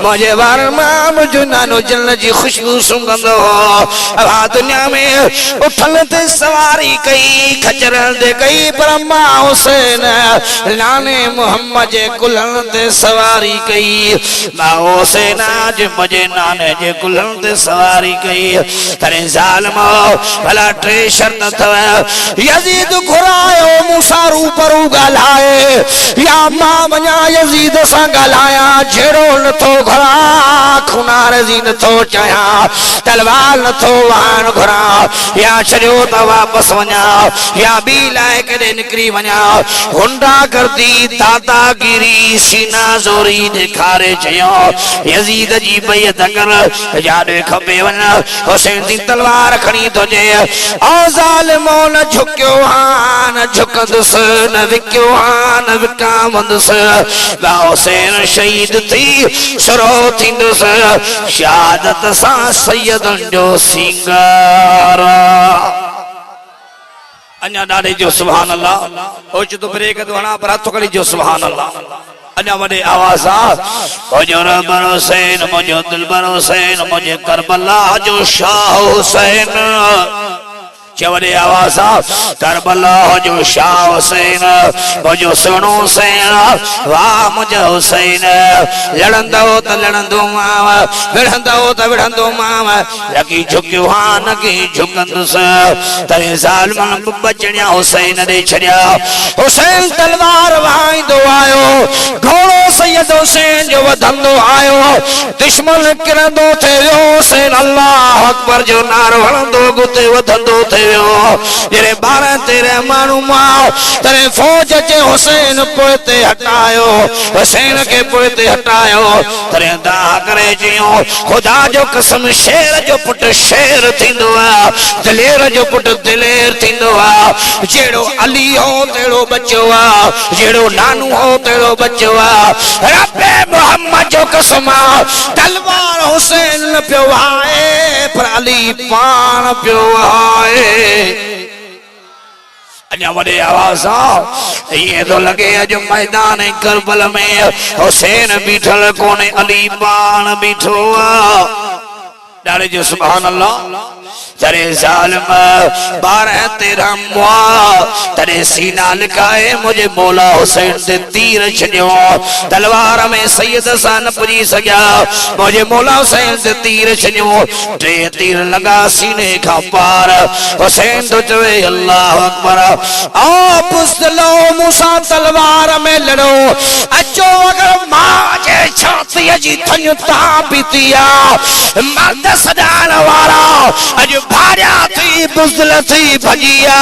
मुझे वार मां मुझो नानो जन्नत जी खुशबू सुंघंदो अब दुनिया में उठल ते सवारी कई खचरन दे कई पर मां हुसैन लाने मोहम्मद जे कुलन ते सवारी कई मां हुसैन आज मुझे नाने जे कुलन ते सवारी कई करे ज़ालिम भला टे शर्त थव यजीद घुरायो मूसा रूबरू ॻाल्हाए या मां वञा यजीद सां ॻाल्हाया जहिड़ो नथो घुरा खुनार जी नथो चाहिया तलवार नथो वाहन घुरा या छॾियो त वापस वञा या ॿी लाइ केॾे निकिरी वञा हुंडा गर्दी दादागिरी सीना ज़ोरी ॾेखारे चयो यजीद जी बैत कर जाॾे खपे वञ हुसैन जी तलवार खणी थो जे ओ ज़ालिमो न झुकियो हा न झुकंदुसि न विकियो हा न विकामंदुसि हुसैन शहीद थी शुरू थींदुसि शहादत सां सैयदनि जो सिंगार अन्या डाडे जो सुभान अल्लाह ओच तो ब्रेक दोना पर हथ कड़ी जो सुभान अल्लाह अन्या वडे आवाज मुझो रबर हुसैन मुझो दिलबर हुसैन मुझे करबला जो शाह हुसैन चवड़े आवाज करबला जो शाह हुसैन मुझो सोनो हुसैन वाह मुझो हुसैन लड़ंदो त लड़ंदो माव विढ़ंदो त विढ़ंदो माव लगी झुकियो हा न की झुकंदुसि तरे ज़ालिमन बचड़िया हुसैन ॾे छॾिया हुसैन तलवार वहाईंदो आयो घोड़ो सैयद हुसैन जो वधंदो आयो दुश्मन किरंदो थे हुसैन अल्लाह अकबर जो नारो हणंदो गुते वधंदो थे जेरे 12-13 मानू मां तरे फौज जे हुसैन पोते हटायो हुसैन के पोते हटायो तरे दा करे जियो खुदा जो कसम शेर जो पुट शेर थिंदो आ दिलेर जो पुट दिलेर थिंदो आ जेड़ो अली हो तेड़ो बच्चो आ जेड़ो नानू हो तेड़ो बच्चो आ रब्बे मोहम्मद जो कसम तलवार हुसैन न पियो आए पर अली पान पियो आए अन्या वडे आवाज ये तो लगे जो मैदान करबल में हुसैन बीठल कोने अली पान बीठो डाले जो सुभान अल्लाह तरे ज़ालिम 12-13 मुआ तरे सीना लिखाए मुझे मौला हुसैन से तीर छड़ियो तलवार में सैयद सा न पुजी सकिया मुझे मौला हुसैन से तीर छड़ियो 3 तीर लगा सीने का पार हुसैन तो चवे अल्लाह अकबर आप लो मूसा तलवार में लड़ो अचो अगर मां जे छाती जी थन ता बीतिया मर्द सदान वारा अज भारिया थी बुज़दिल थी भजिया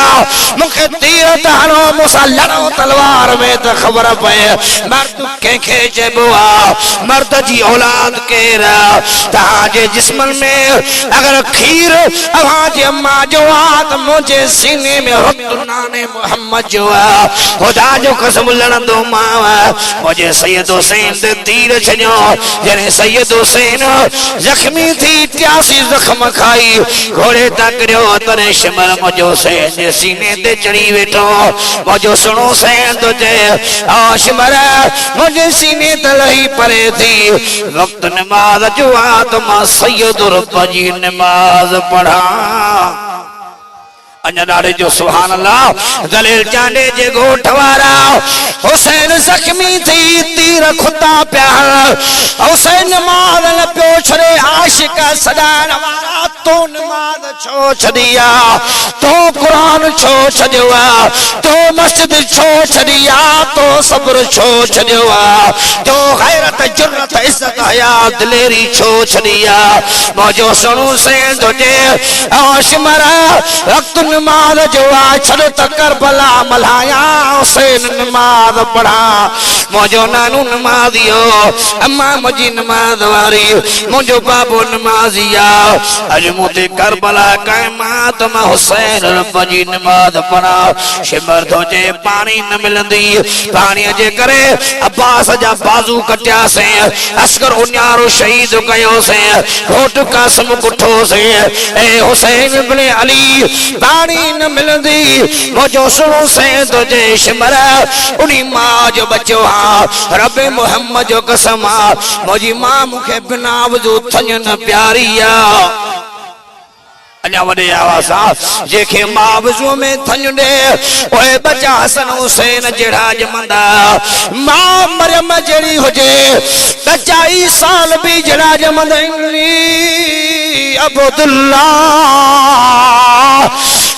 मुखे तीर तानो मूसा लड़ो तलवार में तो खबर पए मर्द कंखे चइबो आ मर्द जी औलाद केरा ताजे जिस्मन में अगर खीर अवाजे अम्मा जो आ तो मुझे सीने में वक्त नाने मोहम्मद जो आ खुदा जो कसम लड़ंदो मावा मुझे सैयद हुसैन ते तीर छड़ियो जने सैयद हुसैन जख्मी थी 83 जख्म खाई घोड़े तकड़ियो तने शिमर मुझो हुसैन जे सीने ते चढ़ी वेठो मुझो सुनो हुसैन तो जे आ शिमर मुझे सीने ते लही परे थी वक्त नमाज जो आ तो मां सैयद रब जी नमाज पढ़ा अञा ॾाढे जो सुभान अल्लाह दलील चांडे जे गोठ वारा हुसैन जख्मी थी तीर खुदा पिया हुसैन नमाज़ न पियो छॾे आशिक सॾाइण वारा तो नमाज़ छो छॾी आ तो क़ुरान छो छॾियो आ तो मस्जिद छो छॾी आ तो सब्र छो छॾियो आ तो गैरत जुर्रत इज्जत हया दिलेरी छो छॾी आ मौजो सुणो हुसैन तुझे आशिमरा वक्त नमाज जो आ छड़ त करबला मल्हाया हुसैन नमाज पढ़ा मौजो नानू नमाजियो अम्मा मुझी नमाज वारी मुझो बाबू नमाजिया अज मुझे करबला क़यामत में हुसैन रब जी नमाज पढ़ा शिमर तुझे पानी न मिलंदी पानी जे करे अब्बास जा बाजू कटिया से अस्कर उन्यारो शहीद कयो से घोट कासम कुठो से ए हुसैन इब्न अली पानी न मिलंदी मुझो सुनो से तुझे शिमर उनी मां जो बच्चो हा रब मोहम्मद जो कसम आ मुझी मां मुखे बिना वजू थन न प्यारी आ अञा वॾे आवाज़ सां जेके मां वजू में थन ॾे ओए बचा हसन हुसैन जहिड़ा ॼमंदा मां मरियम जहिड़ी हुजे बचा साल भी जहिड़ा ॼमंदा अब्दुल्ला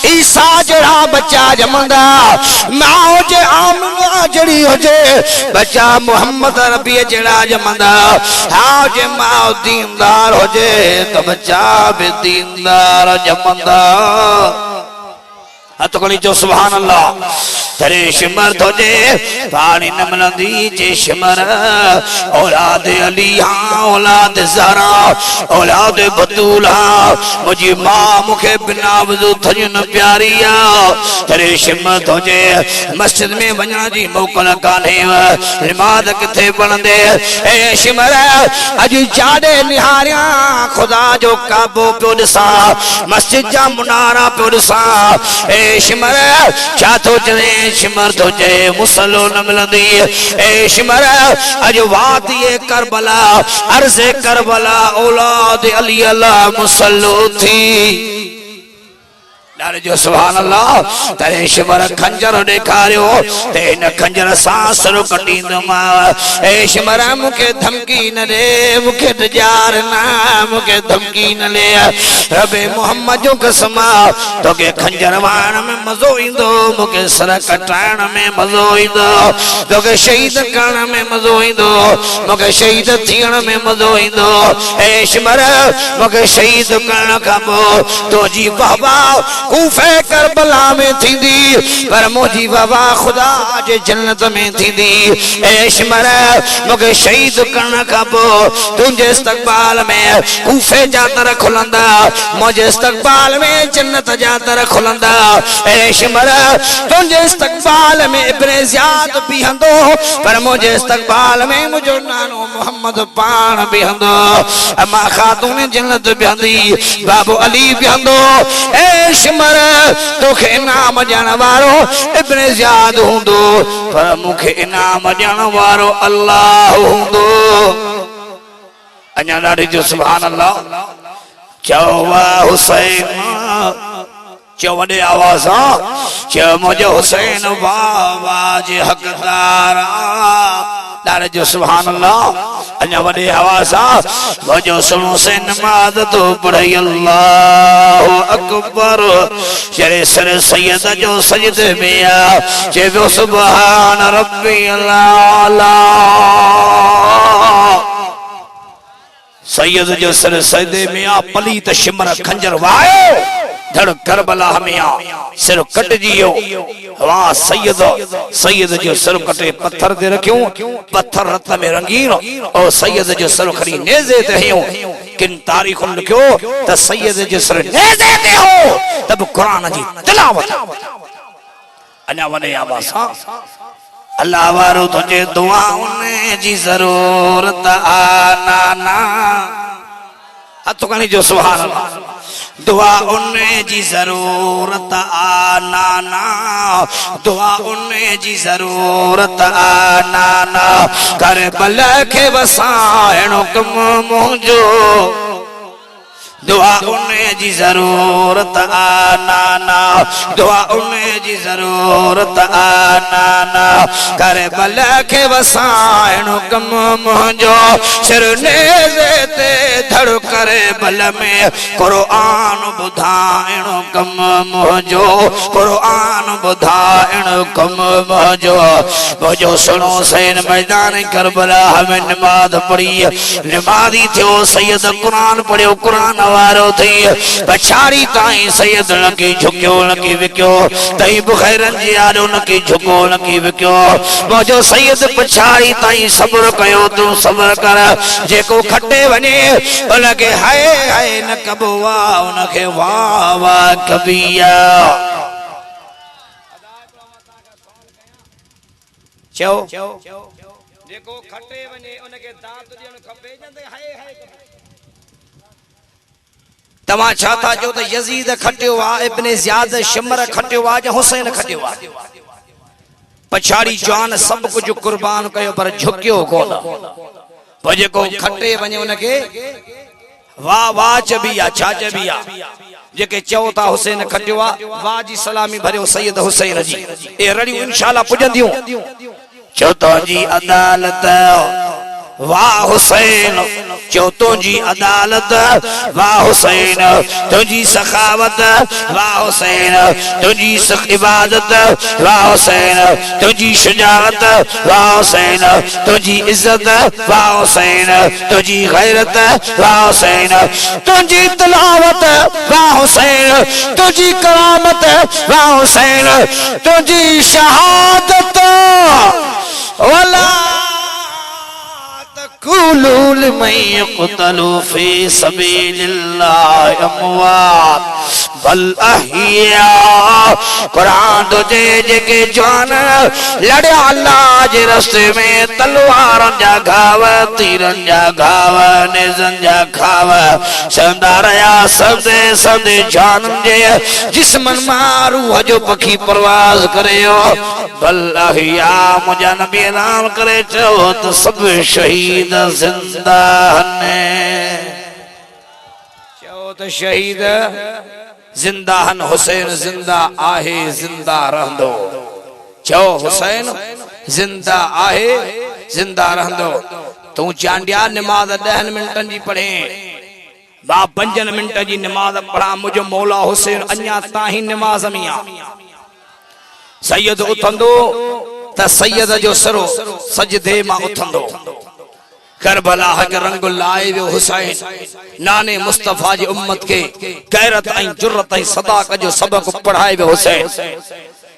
ईसा जड़ा बच्चा जमंदा मां जे आमना जड़ी होजे बच्चा मोहम्मद रबी जड़ा जमंदा हाँ जे मां दीनदार होजे तो बच्चा भी दीनदार जमंदा हथ खणी जो सुभान अल्लाह तेरे शिमर तुझे पानी न मिलंदी जे शिमर औलाद अली हाँ औलाद ज़हरा औलाद बतूला मुझी मां मुखे बिना वजू थन न प्यारी आ तेरे शिमर तुझे मस्जिद में वञण जी मोकल कान्हे नमाज़ किथे पढ़ंदे ए शिमर अज जाडे निहारिया खुदा जो काबो पियो ॾिसा मस्जिद जा मुनारा पियो ॾिसा ए शिमर छा थो चवे शिमर तुझे मुसलो न मिलंदी ए शिमर अज वात ये करबला अर्ज़े करबला औलाद अली अल्लाह मुसलो थी ॾाढे जो सुभान अल्लाह तेरे शिमर खंजर ॾेखारियो ते इन खंजर सां सर कटींदुमि ए शिमर मुखे धमकी न ॾे मुखे ॾिजार न मुखे धमकी न ॾे रबे मोहम्मद जो कसम तोखे खंजर वाइण में मज़ो ईंदो मुखे सर कटाइण में मज़ो ईंदो तोखे शहीद करण में मज़ो ईंदो मुखे शहीद थियण में मज़ो ईंदो ए शिमर मुखे शहीद करण खां पोइ तुंहिंजी बाबा कूफे करबला में थींदी पर मुझी बाबा खुदा जे जन्नत में थींदी ए शिमर मुखे शहीद करण खां पोइ तुंहिंजे इस्तक़बाल में कूफे जा दर खुलंदा मुझे इस्तक़बाल में जन्नत जा दर खुलंदा ए शिमर तुंहिंजे इस्तक़बाल में इब्ने ज़ियाद बीहंदो पर मुझे इस्तक़बाल में मुझो नानो मोहम्मद पान बीहंदो अम्मा खातून जन्नत बीहंदी बाबू अली बीहंदो ए शिमर तोखे इनाम ॾियण वारो इब्ने ज़ियाद हूंदो पर मुखे इनाम ॾियण वारो अल्लाह हूंदो अञा ॾाढी जो सुभान अल्लाह चओ वाह हुसैन चओ वॾे आवाज़ सां चओ मुंहिंजो हुसैन वाह वाह जे हक़दार ॾाढे जो सुभान अल्लाह अञा वॾे आवाज़ सां मुंहिंजो सुनो से नमाज़ तो पढ़ई अल्लाहु अकबर चरे सर सैयद जो सजदे में आ चयो सुभान रब्बी अल्लाह सैयद जो सर सजदे में आ पलीत शिमर खंजर वायो धड़ करबला में आ सिर कट जियो वाह सैयद सैयद जो सिर कटे पत्थर ते रखियो पत्थर रत में रंगीन और सैयद जो सिर खड़ी नेज़े ते हयो किन तारीखुन लिखियो त सैयद जो सिर नेज़े ते हो तब कुरान जी तिलावत अञा वने आवाज़ अल्लाह वारो तुझे दुआउन जी जरूरत आ ना हथ खणी जो सुभान अल्लाह दुआ उन्ने जी जरूरत आ नाना दुआ उन्ने जी जरूरत आ नाना कर बल के वसाइण हुक्म मुंहिंजो दुआ उन्हें जी जरूरत आना दुआ उन्हें जी जरूरत आना करे बल के वसाइण कम मुंहिंजो सिर नेज़े ते धड़ करे बल में कुरान बुधाइण कम मुंहिंजो कुरान बुधाइण कम मुंहिंजो सुनो सैन मैदान करबला हमें नमाज पढ़ी नमाजी थियो सैयद कुरान पढ़ियो कुरान वारो थी पछाड़ी ताई सैयद लकी झुकियो लकी विकियो तई बुखैरन जी आलो लकी झुको लकी विकियो मुंहिंजो सैयद पछाड़ी ताई सब्र कयो तू सब्र कर जेको खटे वने उनके हाय हाय न कबो वाह उनके वाह वाह कबिया चो जेको खटे वने उनके दांत ॾियण खपे जंदे हाय हाय तमा छाता जो त यजीद खटियो आ इब्ने ज़ियाद शिमर खटियो आ या हुसैन खटियो आ पछाड़ी जान सब कुछ कुर्बान कयो पर झुकियो कोन पर जेको खटे वने उनके वाह वाह चबिया छा चबिया जेके चओ ता हुसैन खटियो आ वाह जी सलामी भरियो सैयद हुसैन जी ए रड़ियूं इंशाअल्लाह पुजंदियूं चौथों जी अदालत वाह हुसैन चौथों जी अदालत वाह हुसैन तुझी सखावत वाह हुसैन तुझी इबादत वाह हुसैन तुझी शुजाअत वाह हुसैन तुझी इज्जत वाह हुसैन तुझी गैरत वाह हुसैन तुझी तिलावत वाह हुसैन तुझी करामत वाह हुसैन तुझी शहादत वला तकुलूल मैं यक़तलू फी सबीलिल्लाह अमवात बल अहिया कुरान तुझे जेके जवान लड़िया अल्लाह जे रस्ते में तलवारन जा घाव तीरन जा घाव नेज़न जा घाव संदा रया सबदे सबदे जानन जे जिस्मन मारू जो पखी परवाज करियो बल अहिया मुझा नबी ऐलान करे चो तो सब शहीद जिंदा ने चो तो शहीद जिंदा हन हुसैन जिंदा आहे जिंदा रहंदो चो हुसैन जिंदा आहे जिंदा रहंदो तू चांडिया नमाज 10 मिनटन जी पढ़े बा 5 मिनट जी नमाज पढ़ा मुझो मौला हुसैन अन्या ताही नमाज में आ सैयद उथंदो त सैयद जो सरो सजदे मां उथंदो करबला के रंग लाए वो हुसैन नाने मुस्तफा जी उम्मत के गैरत ऐं जुर्रत ऐं सदाक जो सबक पढ़ाए वो हुसैन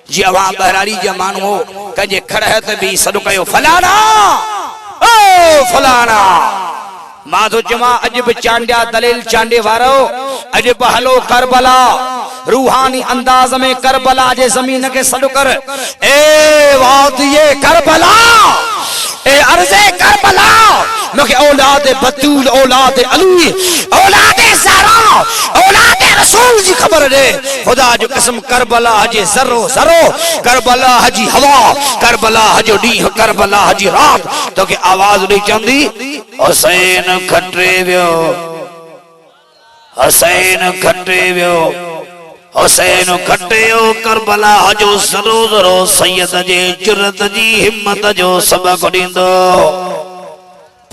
जी वहां बहरारी जे मानो कजे खड़े त भी सदु कयो फलाना ओ फलाना माधो जमा अजब चांडिया दलील चांडे वारो अजब हलो करबला रूहानी अंदाज में करबला जे जमीन के सदु कर ए वात ये करबला ए अर्ज़े करबला मके औलाद बतूल औलाद अली औलाद ज़हरा औलाद रसूल जी खबर दे खुदा जो कसम करबला जे जरो जरो करबला जी हवा करबला जो डी करबला जी रात तो के आवाज नहीं चंदी हुसैन खटे वियो हुसैन खटे वियो हुसैन खटियो करबला जो जरो जरो सैयद जे जुरत जी हिम्मत जो सबक ॾींदो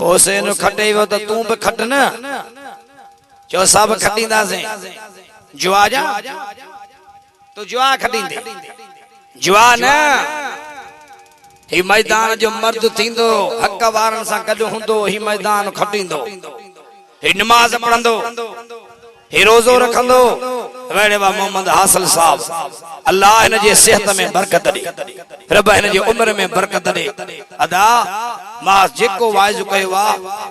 हुसैन खटे वियो त तू भी खट न चो सब खटींदासीं जुआ जा तो जुआ खटींदे जुआ न ही मैदान जो मर्द थींदो हक वारन सां गॾु हूंदो ही मैदान खटींदो ही नमाज पढ़ंदो ही रोज़ो रखंदो वेड़े बा मोहम्मद हासिल साहब अल्लाह इन जे सेहत में बरकत दे रब इन जे उम्र में बरकत दे अदा मां जेको वाइज कयो वा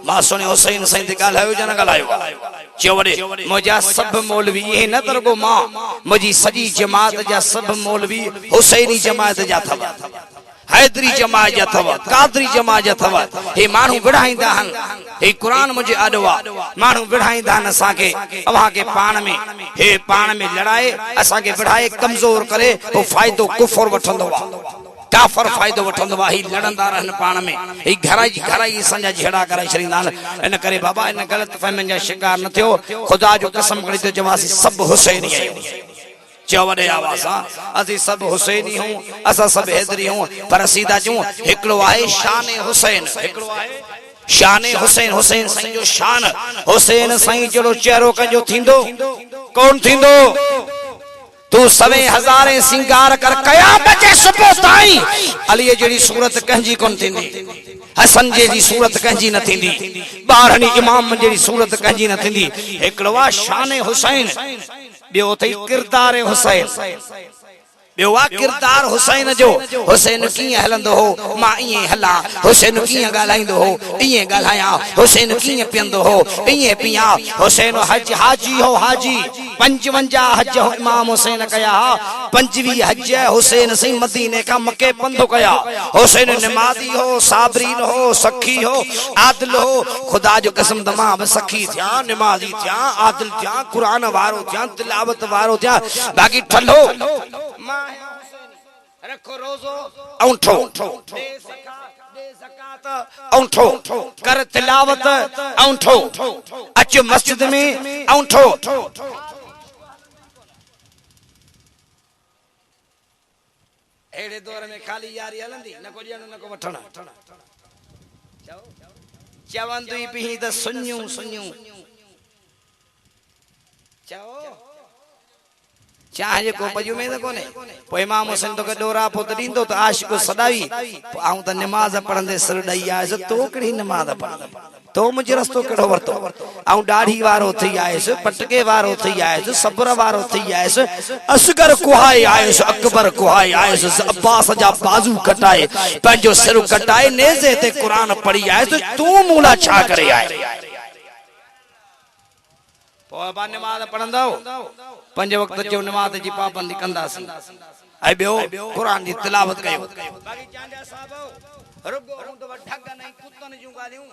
मां सुने हुसैन सही ते ॻाल्हायो जन ॻाल्हायो चवड़े मुझा सब मौलवी ये न तरगो मां मुझी सजी जमात जा सब मौलवी हुसैनी जमात जा थवा हैदरी जमात जा थवा कादरी जमात जा थवा हे मानू विढ़ाईंदा हन हे कुरान मुझे आडवा मानू विढ़ाईंदा हन असा के अवा के पान में हे पान में लड़ाए असा के विढ़ाए कमजोर करे वो फायदो कुफर वठंदो वा काफर फायदो वठंदो आहे लड़ंदा रहन पाण में ई घर ई संजा झेड़ा करे छरींदा इन करे बाबा इन गलत फहमियुनि जा शिकार न थियो खुदा जो कसम खणी तो जवासी सब हुसैनी आहियूं चयो वॾे आवाज़ सां असीं सभु हुसैनी हूं असां सभु हैदरी हूं पर सीधा चूं हिकिड़ो आहे शान हुसैन हिकिड़ो आहे शान हुसैन हुसैन साईं जो शान हुसैन साईं जहिड़ो चेहरो कंहिंजो थींदो कोन थींदो तू सवे हज़ारे सिंगार कर क़यामत जे सुबुह ताईं अलीअ जहिड़ी सूरत कंहिंजी कोन थींदी हसन जी सूरत कंहिंजी न थींदी ॿारहनि इमाम जहिड़ी सूरत कंहिंजी न थींदी हिकिड़ो आहे शान हुसैन ॿियो अथई किरदार हुसैन ॿियो आहे किरदार हुसैन जो हुसैन कीअं हलंदो हो मां ईअं हलां हुसैन कीअं ॻाल्हाईंदो हो ईअं ॻाल्हायां हुसैन कीअं पीअंदो हो ईअं पीआं हुसैन हज हाजी हो हाजी 55 हज इमाम हुसैन कया 25 हज हुसैन सिंह मदीने खां मके पंधु कया हुसैन निमाज़ी हो साबरीन हो सखी हो आदिल हो खुदा जो कसम तमां बि सखी थिया निमाज़ी थिया आदिल थिया कुरान वारो थिया तिलावत वारो थिया बाक़ी ठल्हो रखो रोज़ो औंठो दे ज़कात औंठो कर तिलावत औंठो अच मस्जिद में औंठो एड़े दौर में खाली यारी हलंदी न को ॼण न को वठण चवंदी पई त सुनियूं सुनियूं चओ चाह जेको पजू में त कोने पोइ इमाम हुसैन तोखे ॾोरा पोइ त ॾींदो त आशिको सॾाई ऐं त निमाज़ पढ़ंदे सिर ॾेई आयुसि तो कहिड़ी निमाज़ पढ़ंदे तो मुंहिंजो रस्तो कहिड़ो वरितो ऐं ॾाढ़ी वारो थी आयुसि पटके वारो थी आयुसि सब्र वारो थी आयुसि असगर कुहाए आयुसि अकबर कुहाए आयुसि अब्बास जा बाज़ू कटाए पंहिंजो सिर कटाए नेज़े ते क़ुरान पढ़ी आयुसि तूं मूं लाइ छा करे आयो पोइ निमाज़ पढ़ंदो 5 वक्त जो निमाज़ जी पाबंदी कंदासीं ऐं ॿियो क़ुरान जी तिलावत कयो बाक़ी चांडिया साहब रुगो हूंदो ठग नहीं कुतन जूं ॻाल्हियूं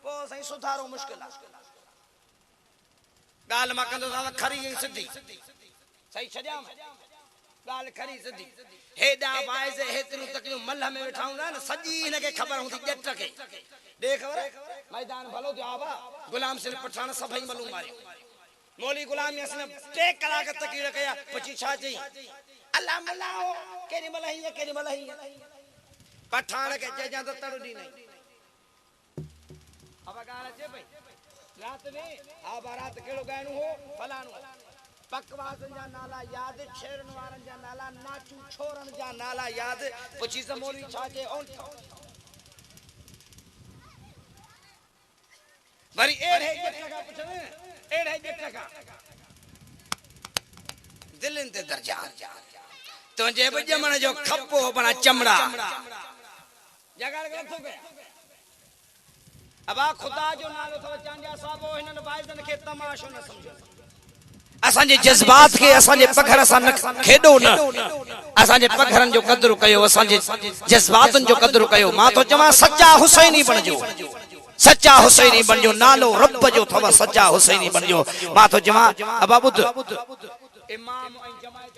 पोइ साईं सुधारो मुश्किल आहे ॻाल्हि मां कंदो सां खरी ऐं सिधी सही छॾियां ॻाल्हि खरी सिधी हेॾा वाइज़ हेतिरियूं तकलियूं मल्ह में वेठा हूंदा न सॼी हिनखे ख़बर हूंदी ॼट खे देख मैदान भलो थियो आबा गुलाम सिंह पठान सभई मलूं मारियो मौली गुलाम यासिन 3 कलाक तकरीर कया पची छा चई अल्लाह मलाओ केरी मलही पठान के जजा त तड़डी नहीं अब गाना चे भाई रात में आबा रात केड़ो गायनो हो फलानो बकवासन जा नाला याद छेड़न वारन जा नाला नाचू छोरन जा नाला याद पची से मौली छा चे ओन वरी एड़े जटका पुछने एड़े जटका दिलन ते दर्जा तुझे बजमण जो खपो बना चमड़ा जगाड़ के रखो गया अब खुदा जो नालो तो चांडिया साहब हिनन वाइजन के तमाशो न समझो असांजे जज्बात के असांजे पघर असां न खेडो न असांजे पघरन जो कदर कयो असांजे जज्बातन जो कदर कयो मां तो चवा सच्चा हुसैनी बनजो सच्चा हुसैनी बनजो नालो रब जो थव सच्चा हुसैनी बनजो मां तो चवा अब बुध इमाम ऐं जमायत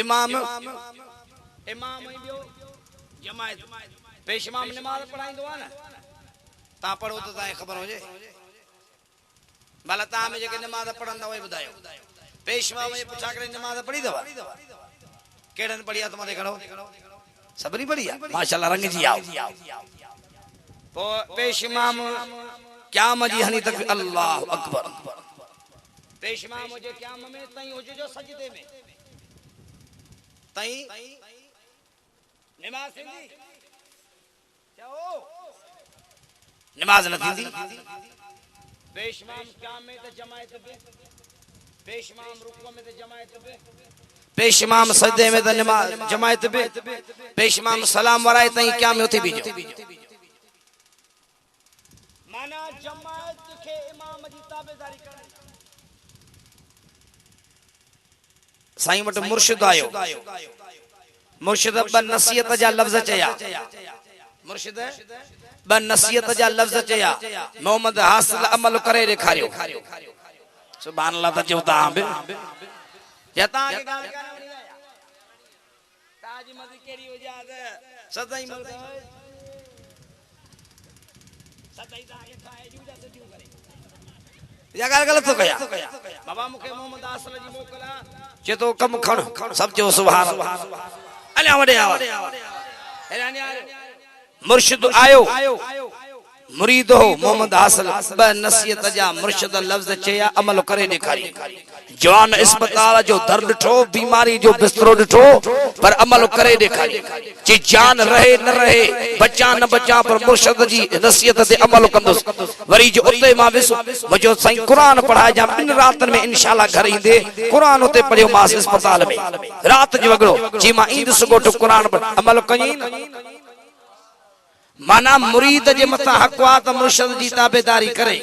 इमाम इमाम ऐं ॿियो जमायत पेश इमाम नमाज़ पढ़ाईंदो आहे न तव्हां पढ़ो त तव्हांखे ख़बर हुजे भला तव्हां में जेके नमाज़ पढ़ंदा उहे ॿुधायो पेश इमाम जे पुछा करे नमाज़ पढ़ी अथव कहिड़नि पढ़ी आहे तव्हां ॾेखारो सभिनी पढ़ी आहे माशाअल्लाह रंग जी आओ पोइ पेश इमाम क़याम जी हनी तक अल्लाह अकबर पेश इमाम हुजे क़याम में तई हुजे जो सजदे में तई नमाज थींदी चओ नमाज न थींदी पेश इमाम क़याम में त जमायत बे पेश इमाम रुकू में त जमायत बे पेश इमाम सजदे में त नमाज जमायत बे पेश इमाम सलाम वराए तई क़याम में उथी बीजो माना जमायत के इमाम जी ताबेदारी करनी साईं वट मुर्शिद आयो मुर्शिद ब नसीहत जा लफ्ज चया मुर्शिद ब नसीहत जा लफ्ज चया मोहम्मद हासिल अमल करे ॾेखारियो सुभान अल्लाह त चओ ता बि जता के गाल करन ता आज मदी केरी हो जात सदाई मुल्क सदाई जाके खाए जू जैसे क्यों करे या गलत तो कया बाबा मुखे मोहम्मद आसल जी मोकला जे तो कम खण सब जो सुभान अल्लाह अले वडे आवा हैरानी आ मुर्शिद आयो मुरीद हो मोहम्मद हासिल ब नसीहत जा मुर्शिद लफ्ज चया अमल करे दिखारी जवान अस्पताल जो दर्द ठो बीमारी जो बिस्तरो दिठो पर अमल करे दिखारी जी जान रहे न रहे बचा न बचा पर मुर्शिद जी नसीहत ते अमल कंदुस वरी जो उते मा विस मुजो सही कुरान पढ़ाया जा इन रातन में इंशाल्लाह घर इंदे कुरान उते पढ़ियो मास अस्पताल में रात जो वगड़ो जी मा इंद सुगोट कुरान अमल कई माना मुरीद जे मथा हक़वात मुर्शिद जी ताबेदारी करे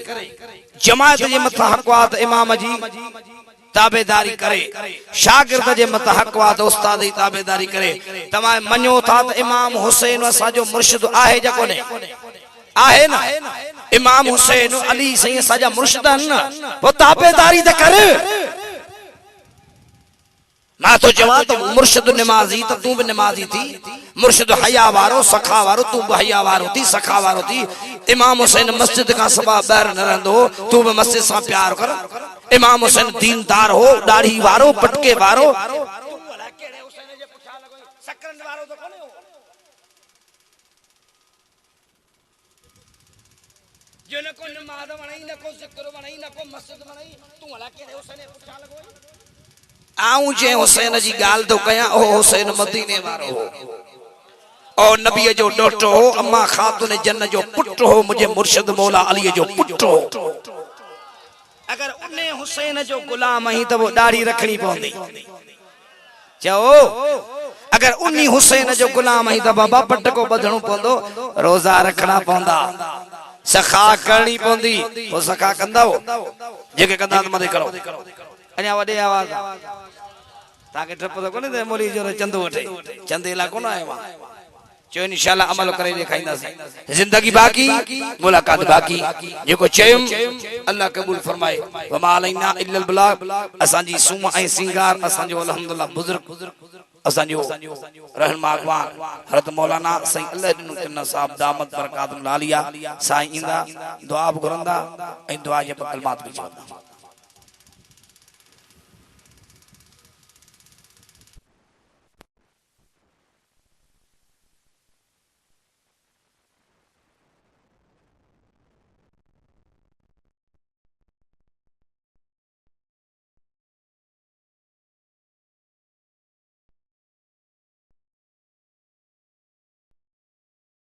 जमात जे मथा हक़वात इमाम जी ताबेदारी करे शागिर्द जे मथा हक़वात उस्ताद जी ताबेदारी करे तमा मन्यो था त इमाम हुसैन असा जो मुर्शिद आहे जा कोने आहे ना इमाम हुसैन अली सही साजा मुर्शिद न वो ताबेदारी त करे मैं तो जवान तो मुर्शिद नमाजी तो तू भी नमाजी थी मुर्शिद हया वारो सखा वारो तू भी हया वारो थी सखा वारो थी इमाम हुसैन मस्जिद का सबा बैर न रहंदो तू भी मस्जिद से प्यार कर इमाम हुसैन दीनदार हो दाढ़ी वारो पटके वारो जो न को नमाज बनाई न को जिक्र बनाई न को मस्जिद बनाई तू वाला केड़े हुसैन पुछा लगो आऊं जे हुसैन जी गाल तो कया ओ हुसैन मदीने वारो हो और नबी जो डोटो हो अम्मा खातून जन्नत जो पुत्र हो मुझे मुर्शिद मौला अली जो पुत्र हो अगर उन्हें हुसैन जो गुलाम ही तो वो दाढ़ी रखनी पौंदी चओ अगर उन्हीं हुसैन जो गुलाम ही तो बाबा पट को बधणो पौंदो रोजा रखना पौंदा सखा करनी पौंदी वो सखा कंदा हो जेके कंदा त मदे करो अने वडे आवाज ताके ठप तो कोने दे मोली जो चंदो वठे चंदेला कोन आए वा जो इंशाल्लाह अमल करे दिखाइंदा से जिंदगी बाकी मुलाकात बाकी जेको चयम अल्लाह कबूल फरमाए व मालैना इल्लल बलाग असा जी सुम ऐ सिंगार असा जो अल्हम्दुलिल्लाह बुजुर्ग असा जो रहनुमा अगवान हजरत मौलाना सही अल्लाह दिन साहब दामत बरकातुल आलिया साईं इंदा दुआ घुरंदा ऐं दुआ जे कलमात भी चवंदा